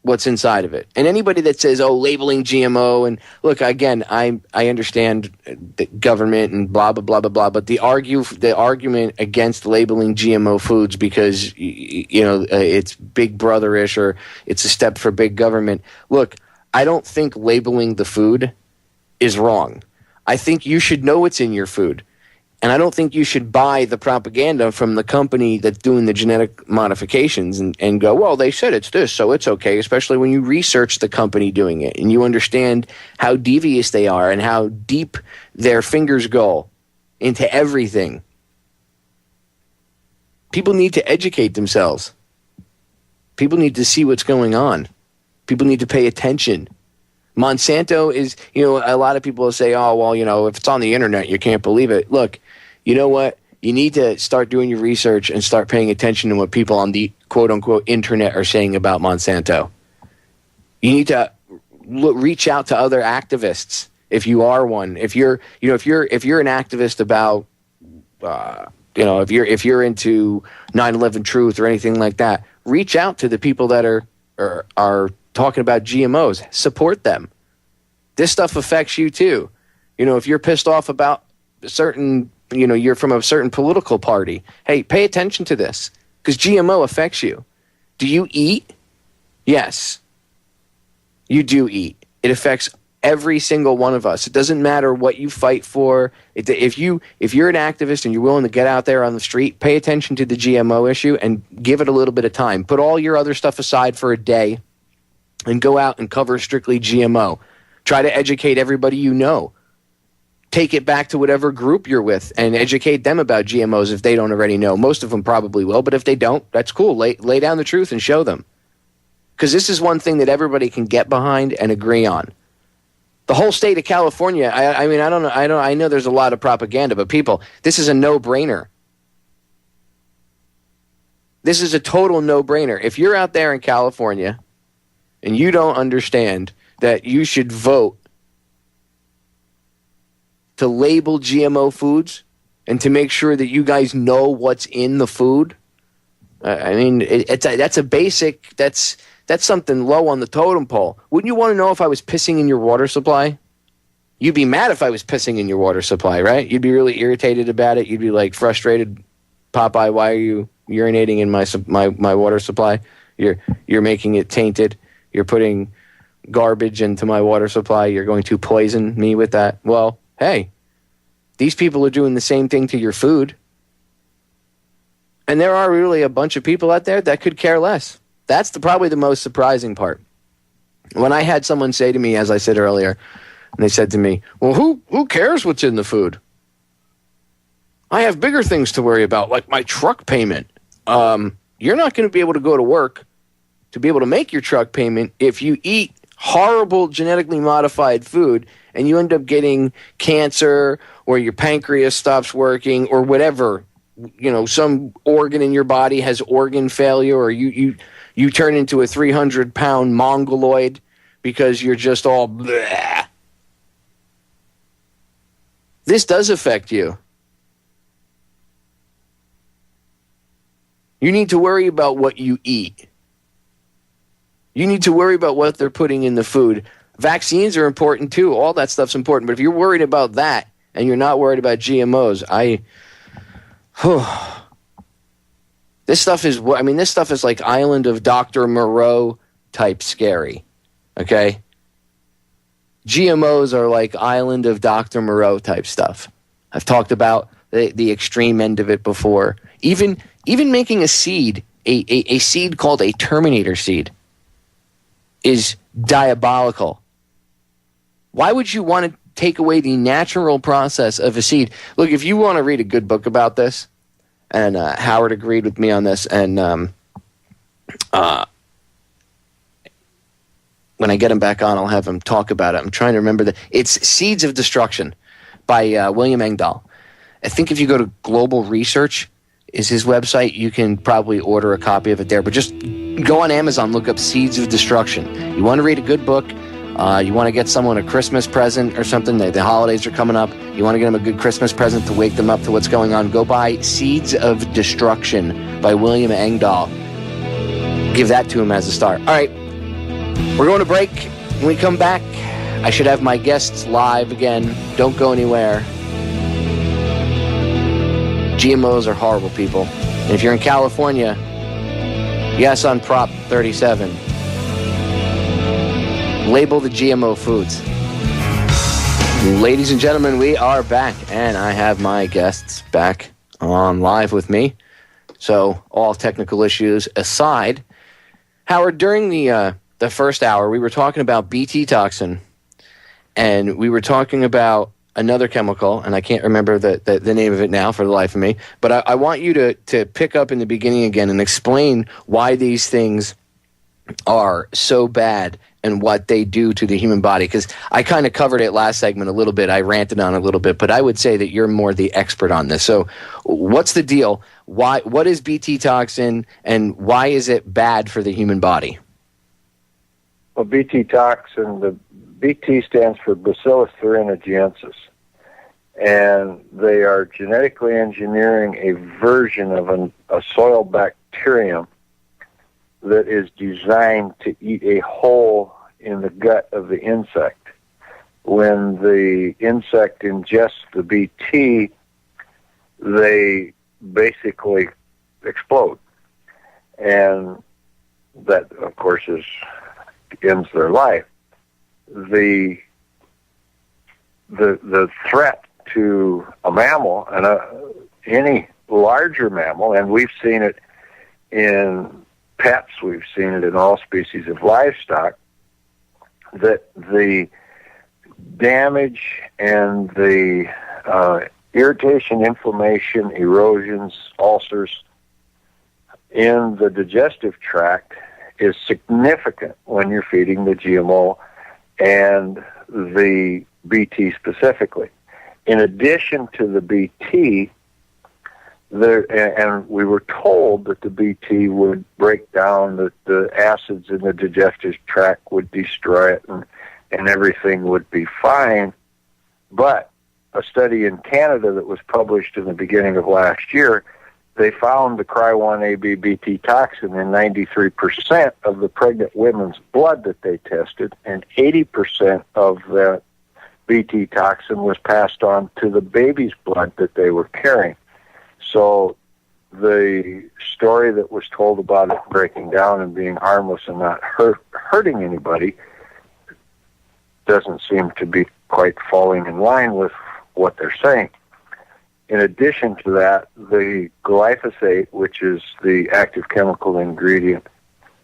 what's inside of it? And anybody that says, oh, labeling GMO, and look, again, I understand the government and blah, blah, blah, blah, blah, but the argument against labeling GMO foods because, it's big brother-ish or it's a step for big government. Look, I don't think labeling the food is wrong. I think you should know what's in your food. And I don't think you should buy the propaganda from the company that's doing the genetic modifications and go, well, they said it's this, so it's okay, especially when you research the company doing it and you understand how devious they are and how deep their fingers go into everything. People need to educate themselves. People need to see what's going on. People need to pay attention. Monsanto is, a lot of people say, oh, well, if it's on the internet, you can't believe it. Look, you know what? You need to start doing your research and start paying attention to what people on the quote-unquote internet are saying about Monsanto. You need to reach out to other activists if you are one. If you're an activist about, if you're into 9/11 truth or anything like that, reach out to the people that are talking about GMOs. Support them. This stuff affects you too. If you're pissed off about certain, you're from a certain political party, hey, pay attention to this because GMO affects you. Do you eat? Yes. You do eat. It affects every single one of us. It doesn't matter what you fight for. If you're an activist and you're willing to get out there on the street, pay attention to the GMO issue and give it a little bit of time. Put all your other stuff aside for a day and go out and cover strictly GMO. Try to educate everybody you know. Take it back to whatever group you're with and educate them about GMOs if they don't already know. Most of them probably will, but if they don't, that's cool. Lay down the truth and show them. Because this is one thing that everybody can get behind and agree on. The whole state of California, I know there's a lot of propaganda, but people, this is a no-brainer. This is a total no-brainer. If you're out there in California and you don't understand that you should vote to label GMO foods and to make sure that you guys know what's in the food, that's a basic, that's something low on the totem pole. Wouldn't you want to know if I was pissing in your water supply? You'd be mad if I was pissing in your water supply, right? You'd be really irritated about it. You'd be like frustrated, Popeye, why are you urinating in my water supply? You're making it tainted. You're putting garbage into my water supply. You're going to poison me with that. Well, hey, these people are doing the same thing to your food. And there are really a bunch of people out there that could care less. That's probably the most surprising part. When I had someone say to me, as I said earlier, and they said to me, well, who cares what's in the food? I have bigger things to worry about, like my truck payment. You're not going to be able to go to work to be able to make your truck payment if you eat horrible genetically modified food and you end up getting cancer or your pancreas stops working or whatever, some organ in your body has organ failure, or you turn into a 300-pound mongoloid because you're just all bleh. This does affect you. You need to worry about what you eat. You need to worry about what they're putting in the food. Vaccines are important too. All that stuff's important. But if you're worried about that and you're not worried about GMOs, this stuff is like Island of Dr. Moreau type scary. Okay? GMOs are like Island of Dr. Moreau type stuff. I've talked about the extreme end of it before. Even making a seed, a seed called a Terminator seed, is diabolical. Why would you want to take away the natural process of a seed? Look, if you want to read a good book about this, and Howard agreed with me on this, and when I get him back on, I'll have him talk about it. I'm trying to remember it's Seeds of Destruction by William Engdahl. I think if you go to Global Research is his website, you can probably order a copy of it there. But just go on Amazon, look up Seeds of Destruction. You want to read a good book, you want to get someone a Christmas present or something, the holidays are coming up, you want to get them a good Christmas present to wake them up to what's going on, go buy Seeds of Destruction by William Engdahl. Give that to him as a start. All right, we're going to break. When we come back, I should have my guests live again. Don't go anywhere. GMOs are horrible, people. And if you're in California, yes, on Prop 37, label the GMO foods. Ladies and gentlemen, we are back, and I have my guests back on live with me. So, all technical issues aside, Howard, during the first hour, we were talking about BT toxin, and we were talking about another chemical, and I can't remember the name of it now for the life of me, but I want you to pick up in the beginning again and explain why these things are so bad and what they do to the human body, because I kind of covered it last segment a little bit. I ranted on it a little bit, but I would say that you're more the expert on this. So what's the deal? What is BT toxin, and why is it bad for the human body? Well, BT toxin, the BT stands for Bacillus thuringiensis, and they are genetically engineering a version of a soil bacterium that is designed to eat a hole in the gut of the insect. When the insect ingests the BT, they basically explode, and that, of course, ends their life. The threat to a mammal, and any larger mammal, and we've seen it in pets, we've seen it in all species of livestock, that the damage and the irritation, inflammation, erosions, ulcers in the digestive tract is significant when you're feeding the GMO and the BT specifically. In addition to the BT, and we were told that the BT would break down, that the acids in the digestive tract would destroy it, and everything would be fine. But a study in Canada that was published in the beginning of last year, they found the Cry1AB BT toxin in 93% of the pregnant women's blood that they tested, and 80% of that BT toxin was passed on to the baby's blood that they were carrying. So the story that was told about it breaking down and being harmless and not hurting anybody doesn't seem to be quite falling in line with what they're saying. In addition to that, the glyphosate, which is the active chemical ingredient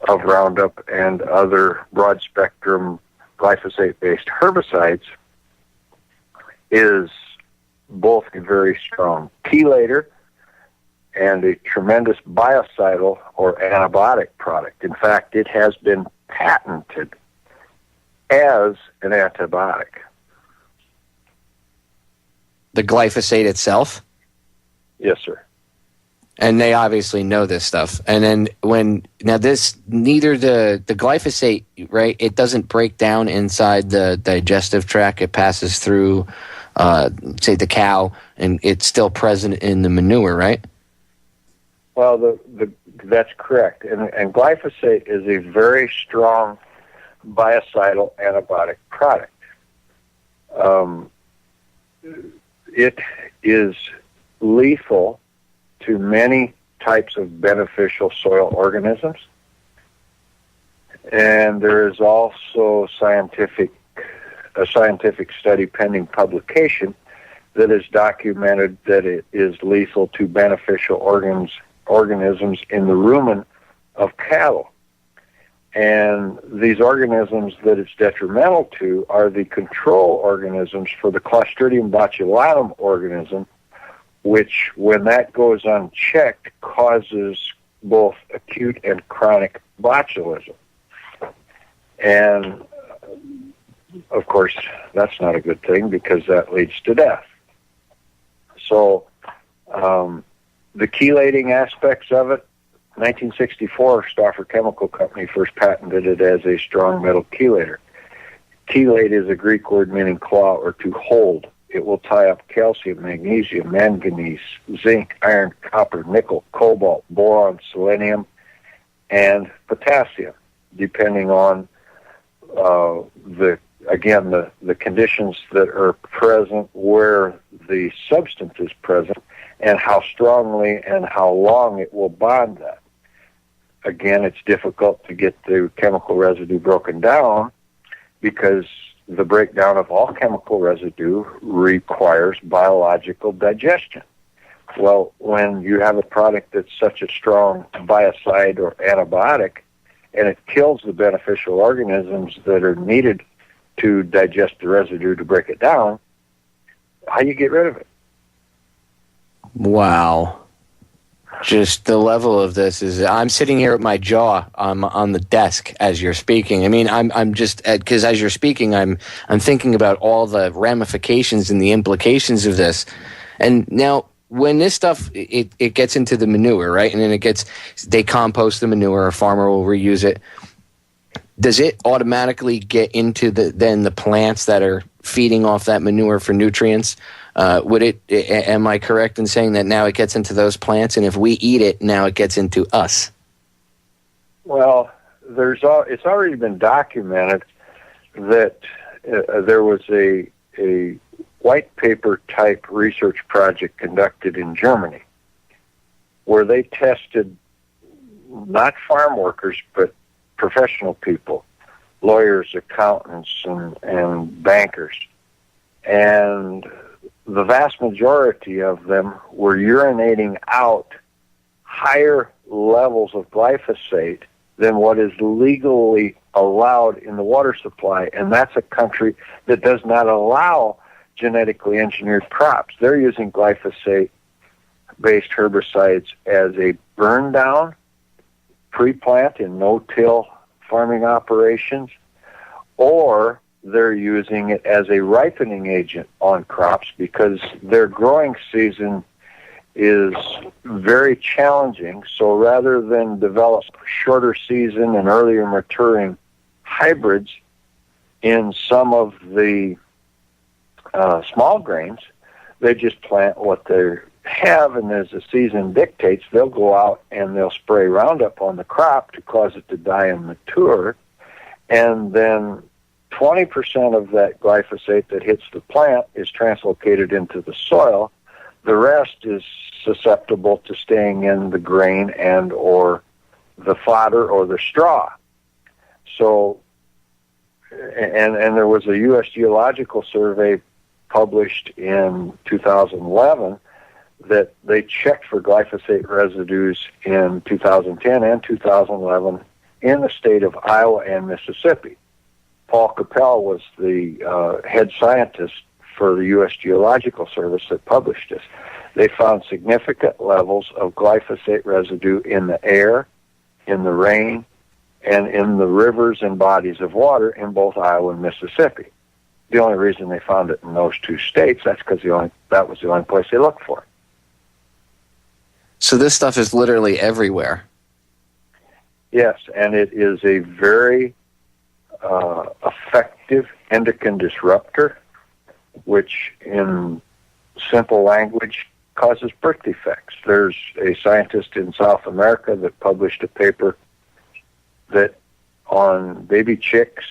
of Roundup and other broad-spectrum glyphosate-based herbicides, is both very strong chelator and a tremendous biocidal or antibiotic product. In fact, it has been patented as an antibiotic. The glyphosate itself? Yes, sir. And they obviously know this stuff. And then neither the glyphosate, right, it doesn't break down inside the digestive tract. It passes through, say, the cow, and it's still present in the manure, right? Well, that's correct. And glyphosate is a very strong biocidal antibiotic product. It is lethal to many types of beneficial soil organisms. And there is also a scientific study pending publication that has documented that it is lethal to beneficial organisms in the rumen of cattle. And these organisms that it's detrimental to are the control organisms for the Clostridium botulinum organism, which, when that goes unchecked, causes both acute and chronic botulism. And, of course, that's not a good thing because that leads to death. So the chelating aspects of it, 1964, Stauffer Chemical Company first patented it as a strong metal chelator. Chelate is a Greek word meaning claw or to hold. It will tie up calcium, magnesium, manganese, zinc, iron, copper, nickel, cobalt, boron, selenium, and potassium, depending on the conditions that are present where the substance is present and how strongly and how long it will bond that. Again, it's difficult to get the chemical residue broken down because the breakdown of all chemical residue requires biological digestion. Well, when you have a product that's such a strong biocide or antibiotic and it kills the beneficial organisms that are needed to digest the residue to break it down, how do you get rid of it? Wow. Just the level of this is, I'm sitting here with my jaw on the desk as you're speaking. I mean, I'm just, because as you're speaking, I'm thinking about all the ramifications and the implications of this. And now, when this stuff, it gets into the manure, right? And then they compost the manure, a farmer will reuse it. Does it automatically get into the plants that are feeding off that manure for nutrients? Am I correct in saying that now it gets into those plants, and if we eat it, now it gets into us? Well, it's already been documented that there was a white paper type research project conducted in Germany where they tested not farm workers but professional people, lawyers, accountants, and bankers. And the vast majority of them were urinating out higher levels of glyphosate than what is legally allowed in the water supply. And that's a country that does not allow genetically engineered crops. They're using glyphosate-based herbicides as a burn down, pre-plant in no-till farming operations, or they're using it as a ripening agent on crops because their growing season is very challenging. So rather than develop shorter season and earlier maturing hybrids in some of the small grains, they just plant what they have, and as the season dictates, they'll go out and they'll spray Roundup on the crop to cause it to die and mature, and then 20% of that glyphosate that hits the plant is translocated into the soil. The rest is susceptible to staying in the grain and or the fodder or the straw. So, and there was a U.S. Geological Survey published in 2011 that they checked for glyphosate residues in 2010 and 2011 in the state of Iowa and Mississippi. Paul Capel was the head scientist for the U.S. Geological Service that published this. They found significant levels of glyphosate residue in the air, in the rain, and in the rivers and bodies of water in both Iowa and Mississippi. The only reason they found it in those two states, that's because that was the only place they looked for it. So this stuff is literally everywhere. Yes, and it is a very effective endocrine disruptor, which in simple language causes birth defects. There's a scientist in South America that published a paper that on baby chicks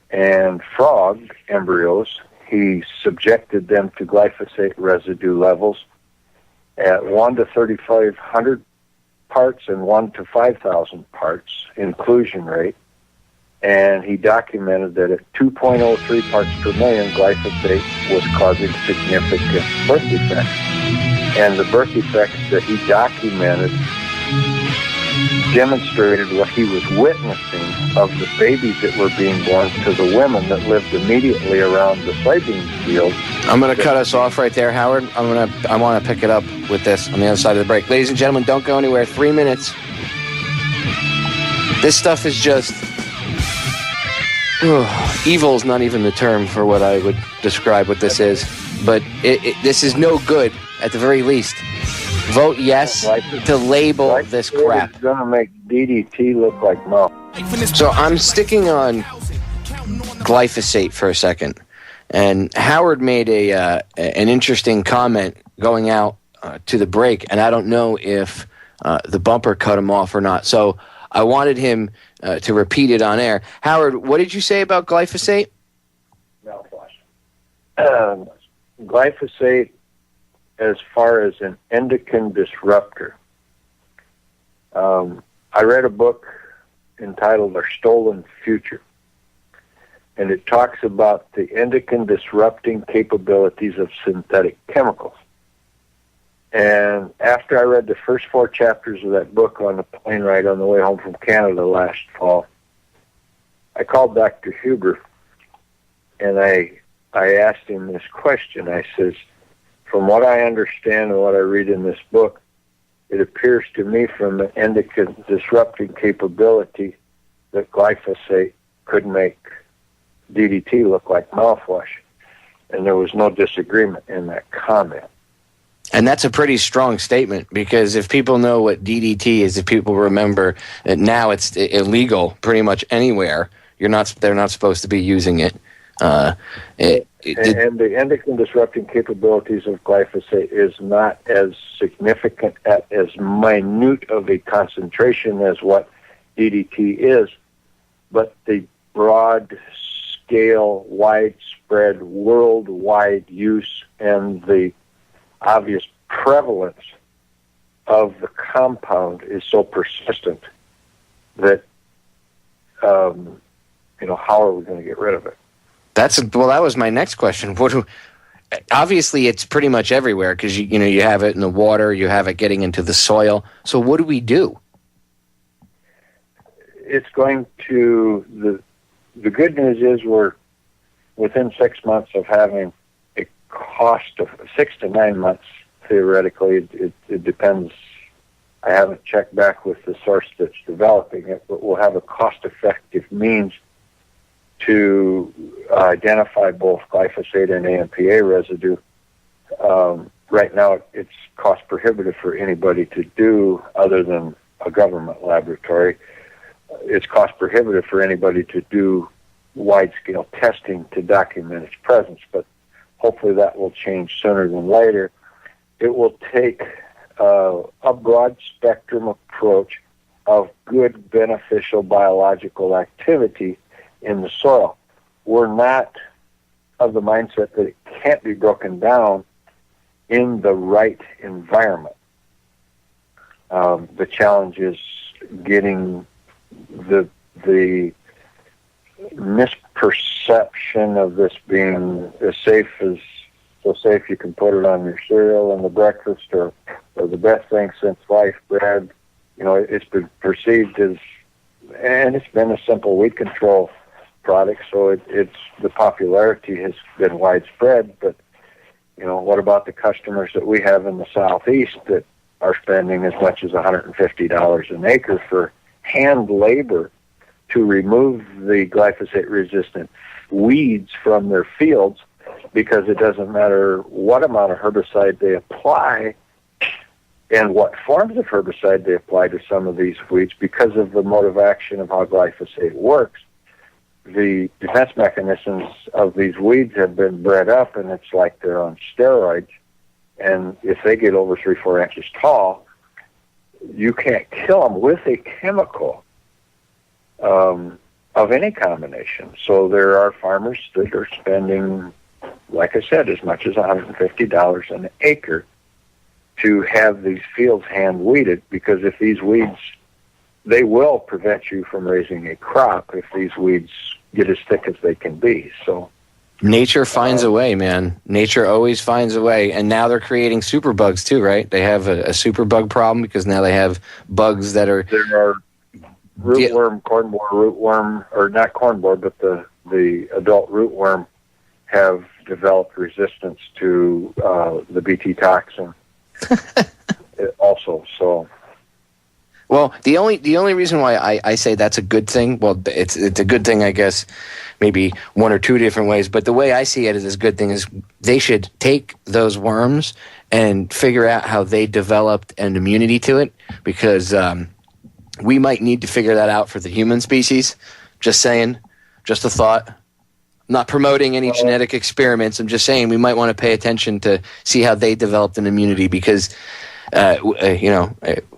and frog embryos, he subjected them to glyphosate residue levels at 1 to 3,500 parts and 1 to 5,000 parts inclusion rate. And he documented that at 2.03 parts per million, glyphosate was causing significant birth defects. And the birth defects that he documented demonstrated what he was witnessing of the babies that were being born to the women that lived immediately around the soybean field. I'm going to cut us off right there, Howard. I want to pick it up with this on the other side of the break. Ladies and gentlemen, don't go anywhere. 3 minutes. This stuff is just... evil is not even the term for what I would describe what this is. But this is no good, at the very least. Vote yes to label this crap. It's going to make DDT look like milk. So I'm sticking on glyphosate for a second. And Howard made an interesting comment going out to the break, and I don't know if the bumper cut him off or not. So I wanted him to repeat it on air. Howard, what did you say about glyphosate? Glyphosate, as far as an endocrine disruptor, I read a book entitled Our Stolen Future, and it talks about the endocrine disrupting capabilities of synthetic chemicals. And after I read the first 4 chapters of that book on the plane ride on the way home from Canada last fall, I called Dr. Huber, and I asked him this question. I says, from what I understand and what I read in this book, it appears to me from the endocrine disrupting capability that glyphosate could make DDT look like mouthwash. And there was no disagreement in that comment. And that's a pretty strong statement, because if people know what DDT is, if people remember that now it's illegal pretty much anywhere, they're not supposed to be using it. And the endocrine disrupting capabilities of glyphosate is not as significant, as minute of a concentration as what DDT is, but the broad scale, widespread, worldwide use and the obvious prevalence of the compound is so persistent that, how are we going to get rid of it? That was my next question. Obviously, it's pretty much everywhere, because you have it in the water, you have it getting into the soil. So what do we do? It's going to the good news is we're within 6 months of having a cost of 6 to 9 months. Theoretically, it depends. I haven't checked back with the source that's developing it, but we'll have a cost-effective means to identify both glyphosate and AMPA residue. Right now, it's cost prohibitive for anybody to do other than a government laboratory. It's cost prohibitive for anybody to do wide-scale testing to document its presence, but hopefully that will change sooner than later. It will take a broad-spectrum approach of good, beneficial biological activity in the soil. We're not of the mindset that it can't be broken down in the right environment. The challenge is getting the misperception of this being so safe you can put it on your cereal and the breakfast, or the best thing since sliced bread. It's been perceived as, and it's been a simple weed control product, so it's the popularity has been widespread, but What about the customers that we have in the Southeast that are spending as much as $150 an acre for hand labor to remove the glyphosate-resistant weeds from their fields, because it doesn't matter what amount of herbicide they apply and what forms of herbicide they apply to some of these weeds, because of the mode of action of how glyphosate works. The defense mechanisms of these weeds have been bred up, and it's like they're on steroids. And if they get over 3-4 inches tall, you can't kill them with a chemical of any combination. So there are farmers that are spending, like I said, as much as $150 an acre to have these fields hand weeded, because if these weeds, they will prevent you from raising a crop if these weeds get as thick as they can be. So nature finds a way, man. Nature always finds a way. And now they're creating superbugs too, right? They have a superbug problem because now they have bugs that are... There are rootworm, cornborer rootworm, or not cornborer, but the adult rootworm have developed resistance to the BT toxin also. So, well, the only reason why I say that's a good thing, well, it's a good thing, I guess, maybe one or two different ways, but the way I see it as a good thing is they should take those worms and figure out how they developed an immunity to it, because we might need to figure that out for the human species. Just saying, just a thought. I'm not promoting any genetic experiments. I'm just saying we might want to pay attention to see how they developed an immunity, because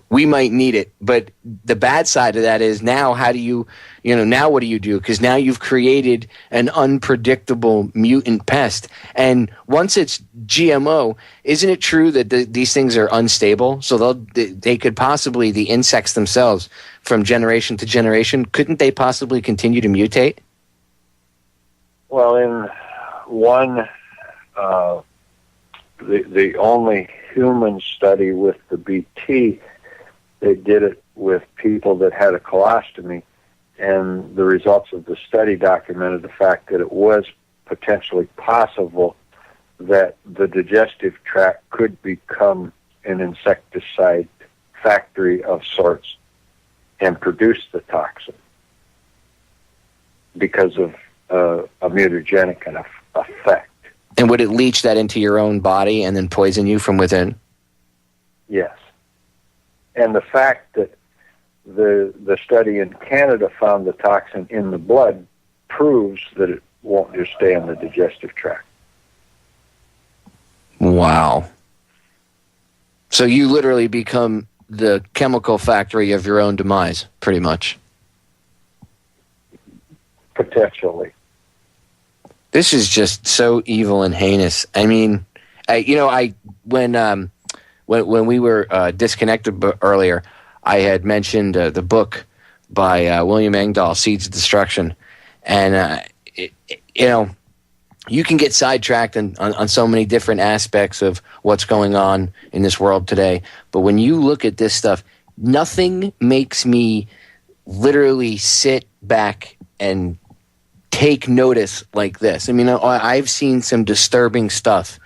we might need it. But the bad side of that is now now what do you do? Because now you've created an unpredictable mutant pest. And once it's GMO, isn't it true that these things are unstable? So they could possibly, the insects themselves, from generation to generation, couldn't they possibly continue to mutate? Well, in one, the only human study with the BT, they did it with people that had a colostomy, and the results of the study documented the fact that it was potentially possible that the digestive tract could become an insecticide factory of sorts and produce the toxin because of a mutagenic effect. And would it leach that into your own body and then poison you from within? Yes. And the fact that the study in Canada found the toxin in the blood proves that it won't just stay in the digestive tract. Wow. So you literally become the chemical factory of your own demise, pretty much. Potentially. This is just so evil and heinous. I mean, when we were disconnected earlier, I had mentioned the book by William Engdahl, Seeds of Destruction. And, you can get sidetracked on so many different aspects of what's going on in this world today. But when you look at this stuff, nothing makes me literally sit back and take notice like this. I mean, I've seen some disturbing stuff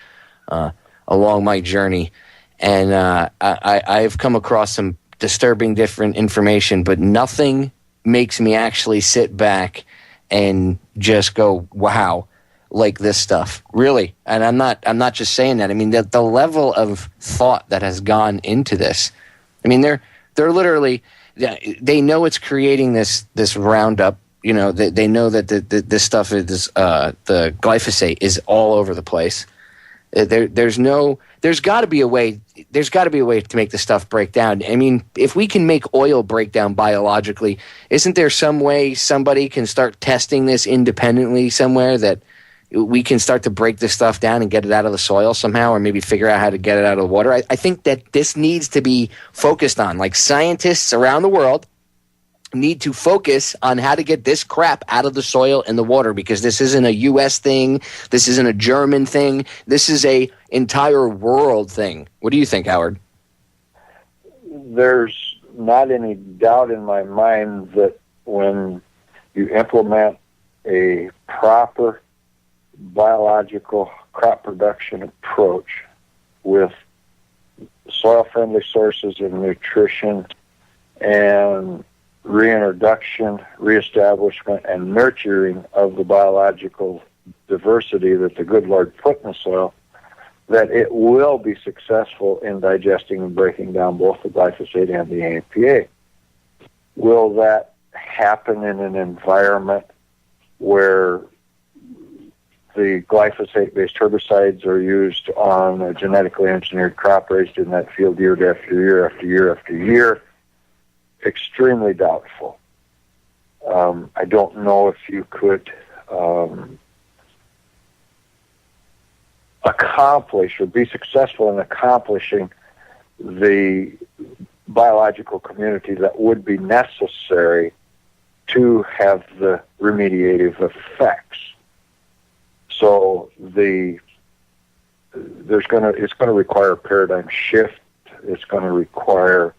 along my journey, and I've come across some disturbing different information, but nothing makes me actually sit back and just go, wow, like this stuff. Really. And I'm not just saying that. I mean, the level of thought that has gone into this. I mean, they're literally, they know it's creating this Roundup. They know that this stuff is the glyphosate is all over the place. There's got to be a way. There's got to be a way to make the stuff break down. I mean, if we can make oil break down biologically, isn't there some way somebody can start testing this independently somewhere that we can start to break this stuff down and get it out of the soil somehow, or maybe figure out how to get it out of the water? I think that this needs to be focused on. Like, scientists around the world need to focus on how to get this crap out of the soil and the water, because this isn't a U.S. thing. This isn't a German thing. This is a entire world thing. What do you think, Howard? There's not any doubt in my mind that when you implement a proper biological crop production approach with soil-friendly sources of nutrition and reintroduction, reestablishment, and nurturing of the biological diversity that the good Lord put in the soil, that it will be successful in digesting and breaking down both the glyphosate and the APA. Will that happen in an environment where the glyphosate-based herbicides are used on a genetically engineered crop raised in that field year after year after year after year? Extremely doubtful. I don't know if you could accomplish or be successful in accomplishing the biological community that would be necessary to have the remediative effects. So it's going to require a paradigm shift. It's going to require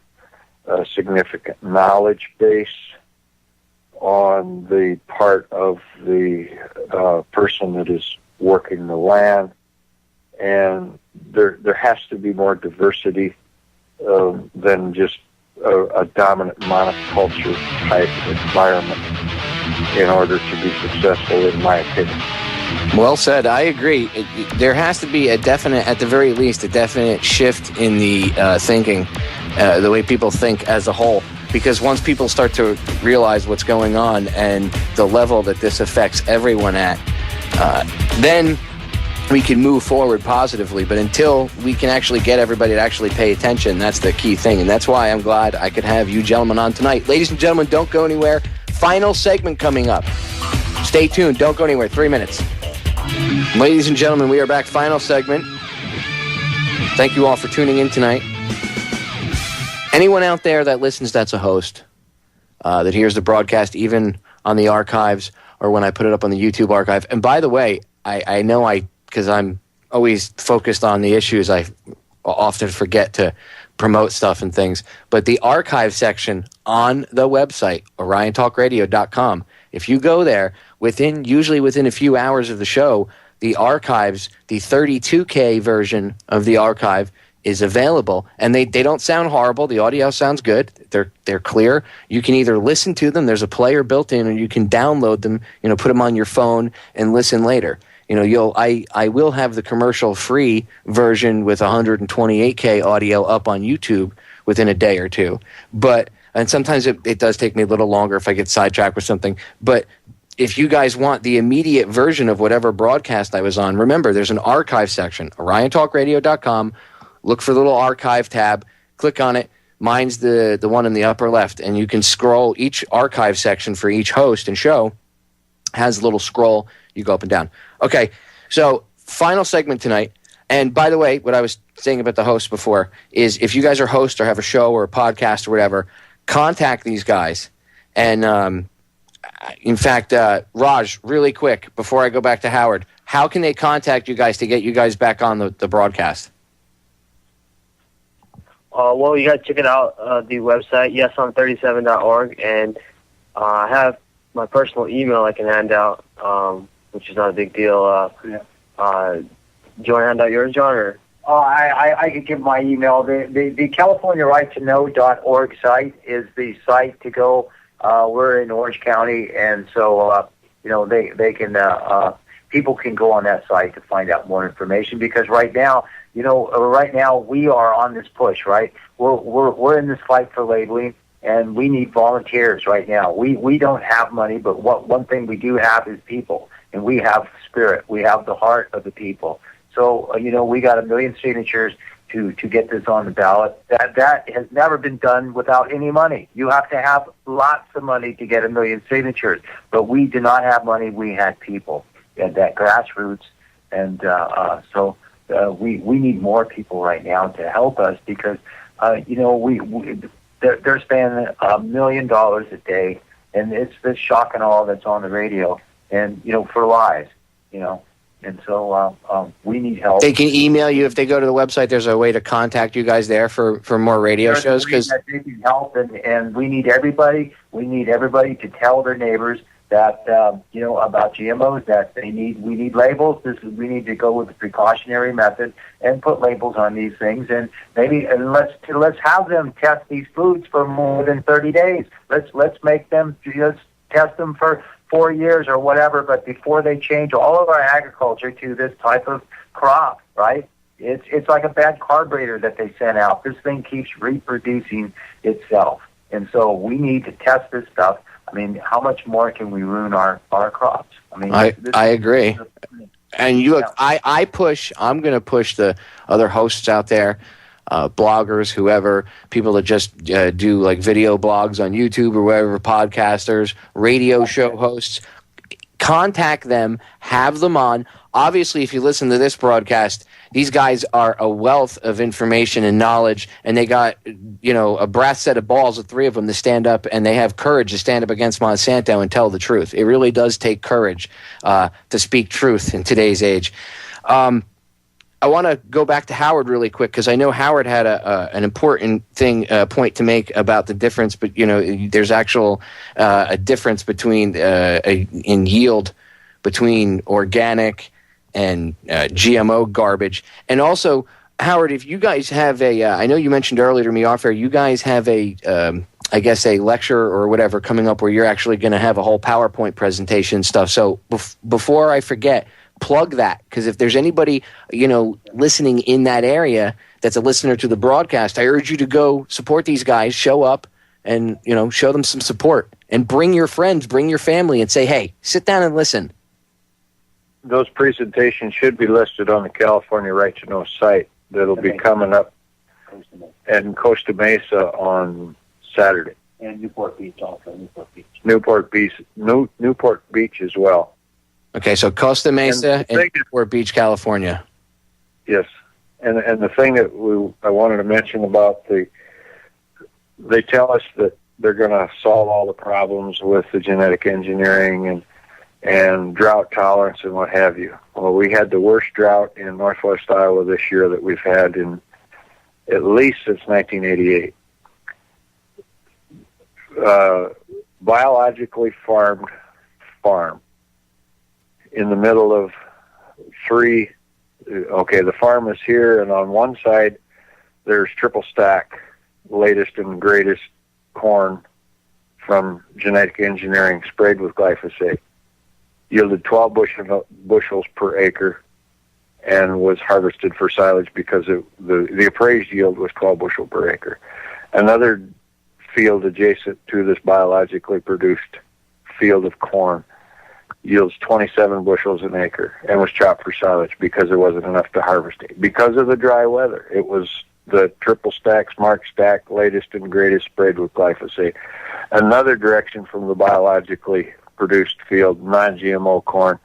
a significant knowledge base on the part of the person that is working the land, and there has to be more diversity than just a dominant monoculture type environment in order to be successful, in my opinion. Well said. I agree. There has to be at the very least, a definite shift in the thinking, the way people think as a whole. Because once people start to realize what's going on and the level that this affects everyone at, then we can move forward positively. But until we can actually get everybody to actually pay attention, that's the key thing. And that's why I'm glad I could have you gentlemen on tonight. Ladies and gentlemen, don't go anywhere. Final segment coming up. Stay tuned. Don't go anywhere. 3 minutes. Ladies and gentlemen, we are back. Final segment. Thank you all for tuning in tonight. Anyone out there that listens that's a host, that hears the broadcast even on the archives or when I put it up on the YouTube archive. And by the way, I know because I'm always focused on the issues, I often forget to promote stuff and things. But the archive section on the website, oriontalkradio.com, if you go there, usually within a few hours of the show, the archives, the 32K version of the archive is available, and they don't sound horrible. The audio sounds good. They're clear. You can either listen to them, there's a player built in, or you can download them, put them on your phone and listen later. I will have the commercial-free version with 128K audio up on YouTube within a day or two. And sometimes it does take me a little longer if I get sidetracked with something. But if you guys want the immediate version of whatever broadcast I was on, remember, there's an archive section, oriontalkradio.com. Look for the little archive tab, click on it. Mine's the one in the upper left, and you can scroll each archive section for each host and show. Has a little scroll. You go up and down. Okay, so final segment tonight. And by the way, what I was saying about the hosts before is if you guys are hosts or have a show or a podcast or whatever, contact these guys. And in fact, Raj, really quick, before I go back to Howard, how can they contact you guys to get you guys back on the broadcast? Well, you got to check it out, the website, yesom37.org, and I have my personal email I can hand out, which is not a big deal. Do you want to hand out yours, John? Or? I could give my email. The CaliforniaRightToKnow.org site is the site to go. We're in Orange County, and so they can people can go on that site to find out more information. Because right now we are on this push. Right, we're in this fight for labeling, and we need volunteers right now. We don't have money, but one thing we do have is people, and we have spirit. We have the heart of the people. So, we got 1 million signatures to get this on the ballot. That has never been done without any money. You have to have lots of money to get 1 million signatures. But we did not have money. We had people. We had that grassroots. And so we need more people right now to help us because, they're spending $1 million a day. And it's this shock and awe that's on the radio. And, for lies, And so we need help. They can email you if they go to the website. There's a way to contact you guys there for more radio shows. Because they can help, and we need everybody. We need everybody to tell their neighbors that about GMOs, that we need labels. We need to go with the precautionary method and put labels on these things, and let's have them test these foods for more than 30 days. Let's make them test them for 4 years or whatever, but before they change all of our agriculture to this type of crop, right? It's like a bad carburetor that they sent out. This thing keeps reproducing itself, and so we need to test this stuff. I mean, how much more can we ruin our crops? I mean, I agree. And you look, I'm going to push the other hosts out there, bloggers, whoever, people that just do like video blogs on YouTube or whatever, podcasters, radio show hosts. Contact them, have them on. Obviously, if you listen to this broadcast, these guys are a wealth of information and knowledge, and they got, a brass set of balls, the three of them, to stand up, and they have courage to stand up against Monsanto and tell the truth. It really does take courage to speak truth in today's age. I want to go back to Howard really quick, because I know Howard had an important point to make about the difference, but there's actual a difference between in yield between organic and GMO garbage. And also, Howard, if you guys have I know you mentioned earlier to me off air, you guys have a lecture or whatever coming up where you're actually going to have a whole PowerPoint presentation and stuff. So before I forget, plug that, because if there's anybody, listening in that area that's a listener to the broadcast, I urge you to go support these guys, show up, and, show them some support. And bring your friends, bring your family, and say, hey, sit down and listen. Those presentations should be listed on the California Right to Know site. That'll be coming up in Costa Mesa on Saturday. And Newport Beach also. Newport Beach as well. Okay, so Costa Mesa and Newport Beach, California. Yes, and the thing that I wanted to mention about they tell us that they're going to solve all the problems with the genetic engineering and drought tolerance and what have you. Well, we had the worst drought in northwest Iowa this year that we've had in at least since 1988. Biologically farmed farm in the middle of three. Okay, the farm is here, and on one side there's triple stack, latest and greatest corn from genetic engineering sprayed with glyphosate. Yielded 12 bushels per acre and was harvested for silage because the appraised yield was 12 bushel per acre. Another field adjacent to this biologically produced field of corn yields 27 bushels an acre and was chopped for silage because there wasn't enough to harvest it. Because of the dry weather, it was the triple stack, smart stack, latest and greatest sprayed with glyphosate. Another direction from the biologically produced field, non-GMO corn,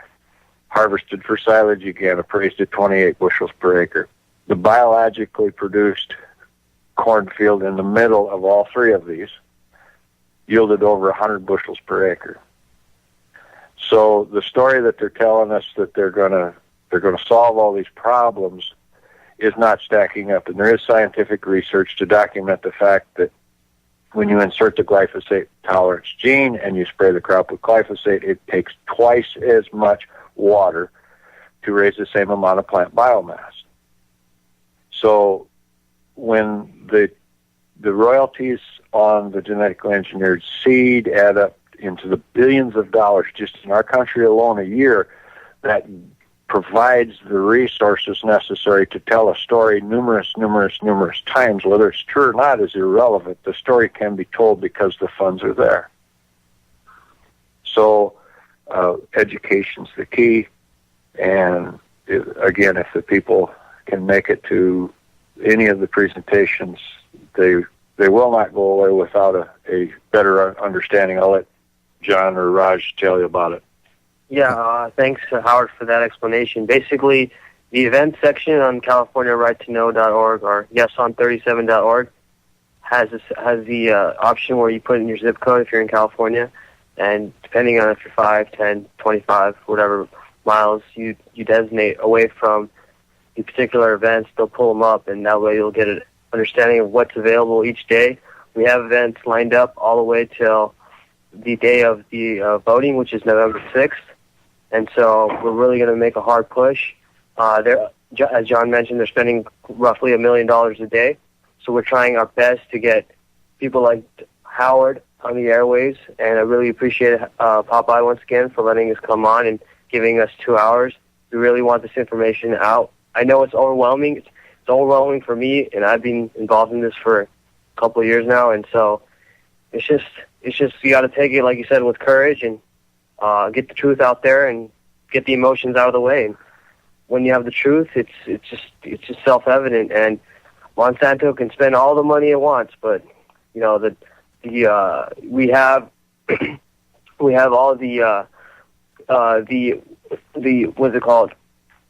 harvested for silage again, appraised at 28 bushels per acre. The biologically produced cornfield in the middle of all three of these yielded over 100 bushels per acre. So the story that they're telling us that they're going to solve all these problems is not stacking up, and there is scientific research to document the fact that when you insert the glyphosate tolerance gene and you spray the crop with glyphosate, it takes twice as much water to raise the same amount of plant biomass. So when the royalties on the genetically engineered seed add up into the billions of dollars just in our country alone a year, that provides the resources necessary to tell a story numerous times. Whether it's true or not is irrelevant. The story can be told because the funds are there. So education's the key, and again, if the people can make it to any of the presentations, they will not go away without a better understanding. I'll let John or Raj tell you about it. Yeah, thanks, Howard, for that explanation. Basically, the events section on CaliforniaRightToKnow.org or yeson37.org has the option where you put in your zip code if you're in California, and depending on if you're 5, 10, 25, whatever miles you designate away from the particular events, they'll pull them up, and that way you'll get an understanding of what's available each day. We have events lined up all the way till the day of the voting, which is November 6th. And so we're really going to make a hard push. As John mentioned, they're spending roughly $1 million a day. So we're trying our best to get people like Howard on the airways. And I really appreciate Popeye once again for letting us come on and giving us 2 hours. We really want this information out. I know it's overwhelming. It's overwhelming for me, and I've been involved in this for a couple of years now. And so it's just you got to take it, like you said, with courage and get the truth out there and get the emotions out of the way. And when you have the truth, it's just self-evident. And Monsanto can spend all the money it wants, but you know we have all the what's it called?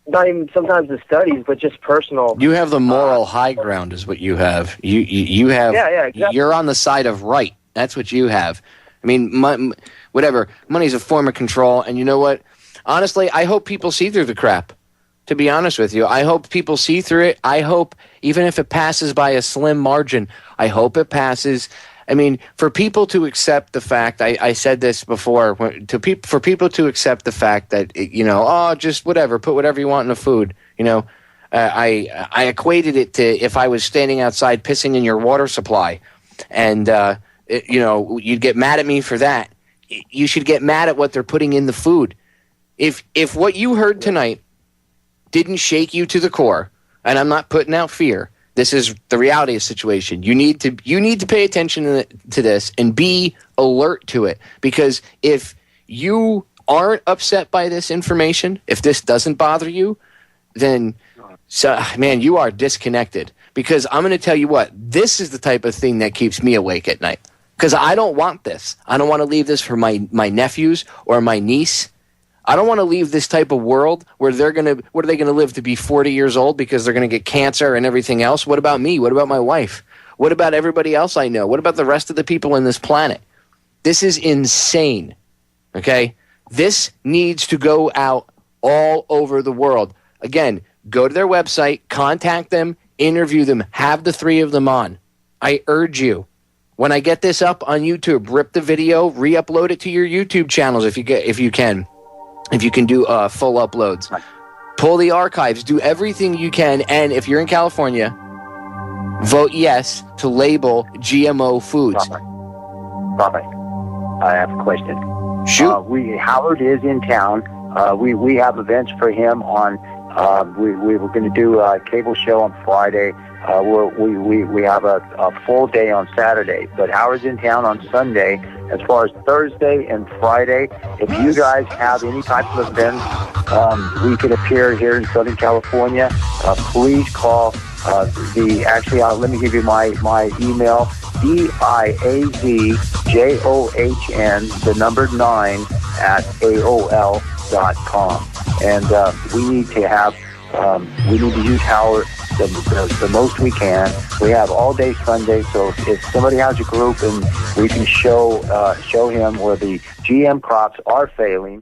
Not even sometimes the studies, but just personal. You have the moral high ground, is what you have. You have. Yeah, exactly. You're on the side of right. That's what you have. I mean, whatever. Money's a form of control, and you know what? Honestly, I hope people see through the crap. To be honest with you, I hope people see through it. I hope, even if it passes by a slim margin, I hope it passes. I mean, for people to accept the fact, I said this before, for people to accept the fact that, just whatever, put whatever you want in the food, I equated it to if I was standing outside pissing in your water supply and, you'd get mad at me for that. You should get mad at what they're putting in the food. If what you heard tonight didn't shake you to the core, and I'm not putting out fear, this is the reality of the situation. You need to pay attention to this and be alert to it, because if you aren't upset by this information, if this doesn't bother you, then, man, you are disconnected. Because I'm going to tell you what, this is the type of thing that keeps me awake at night. Because I don't want this. I don't want to leave this for my nephews or my niece. I don't want to leave this type of world where what are they going to live to be 40 years old because they're going to get cancer and everything else? What about me? What about my wife? What about everybody else I know? What about the rest of the people on this planet? This is insane, okay? This needs to go out all over the world. Again, go to their website, contact them, interview them, have the three of them on. I urge you. When I get this up on YouTube, rip the video, re-upload it to your YouTube channels if you can. If you can do full uploads. Pull the archives. Do everything you can. And if you're in California, vote yes to label GMO foods. Robert, I have a question. Shoot. Howard is in town. We have events for him on. We were going to do a cable show on Friday. We have a full day on Saturday. But Howard's in town on Sunday. As far as Thursday and Friday, if you guys have any type of event, we could appear here in Southern California. Please call let me give you my email, DIAZJOHN, 9 at AOL.com. And we need to use Howard the most we can. We have all day Sunday, so if somebody has a group and we can show him where the GM crops are failing.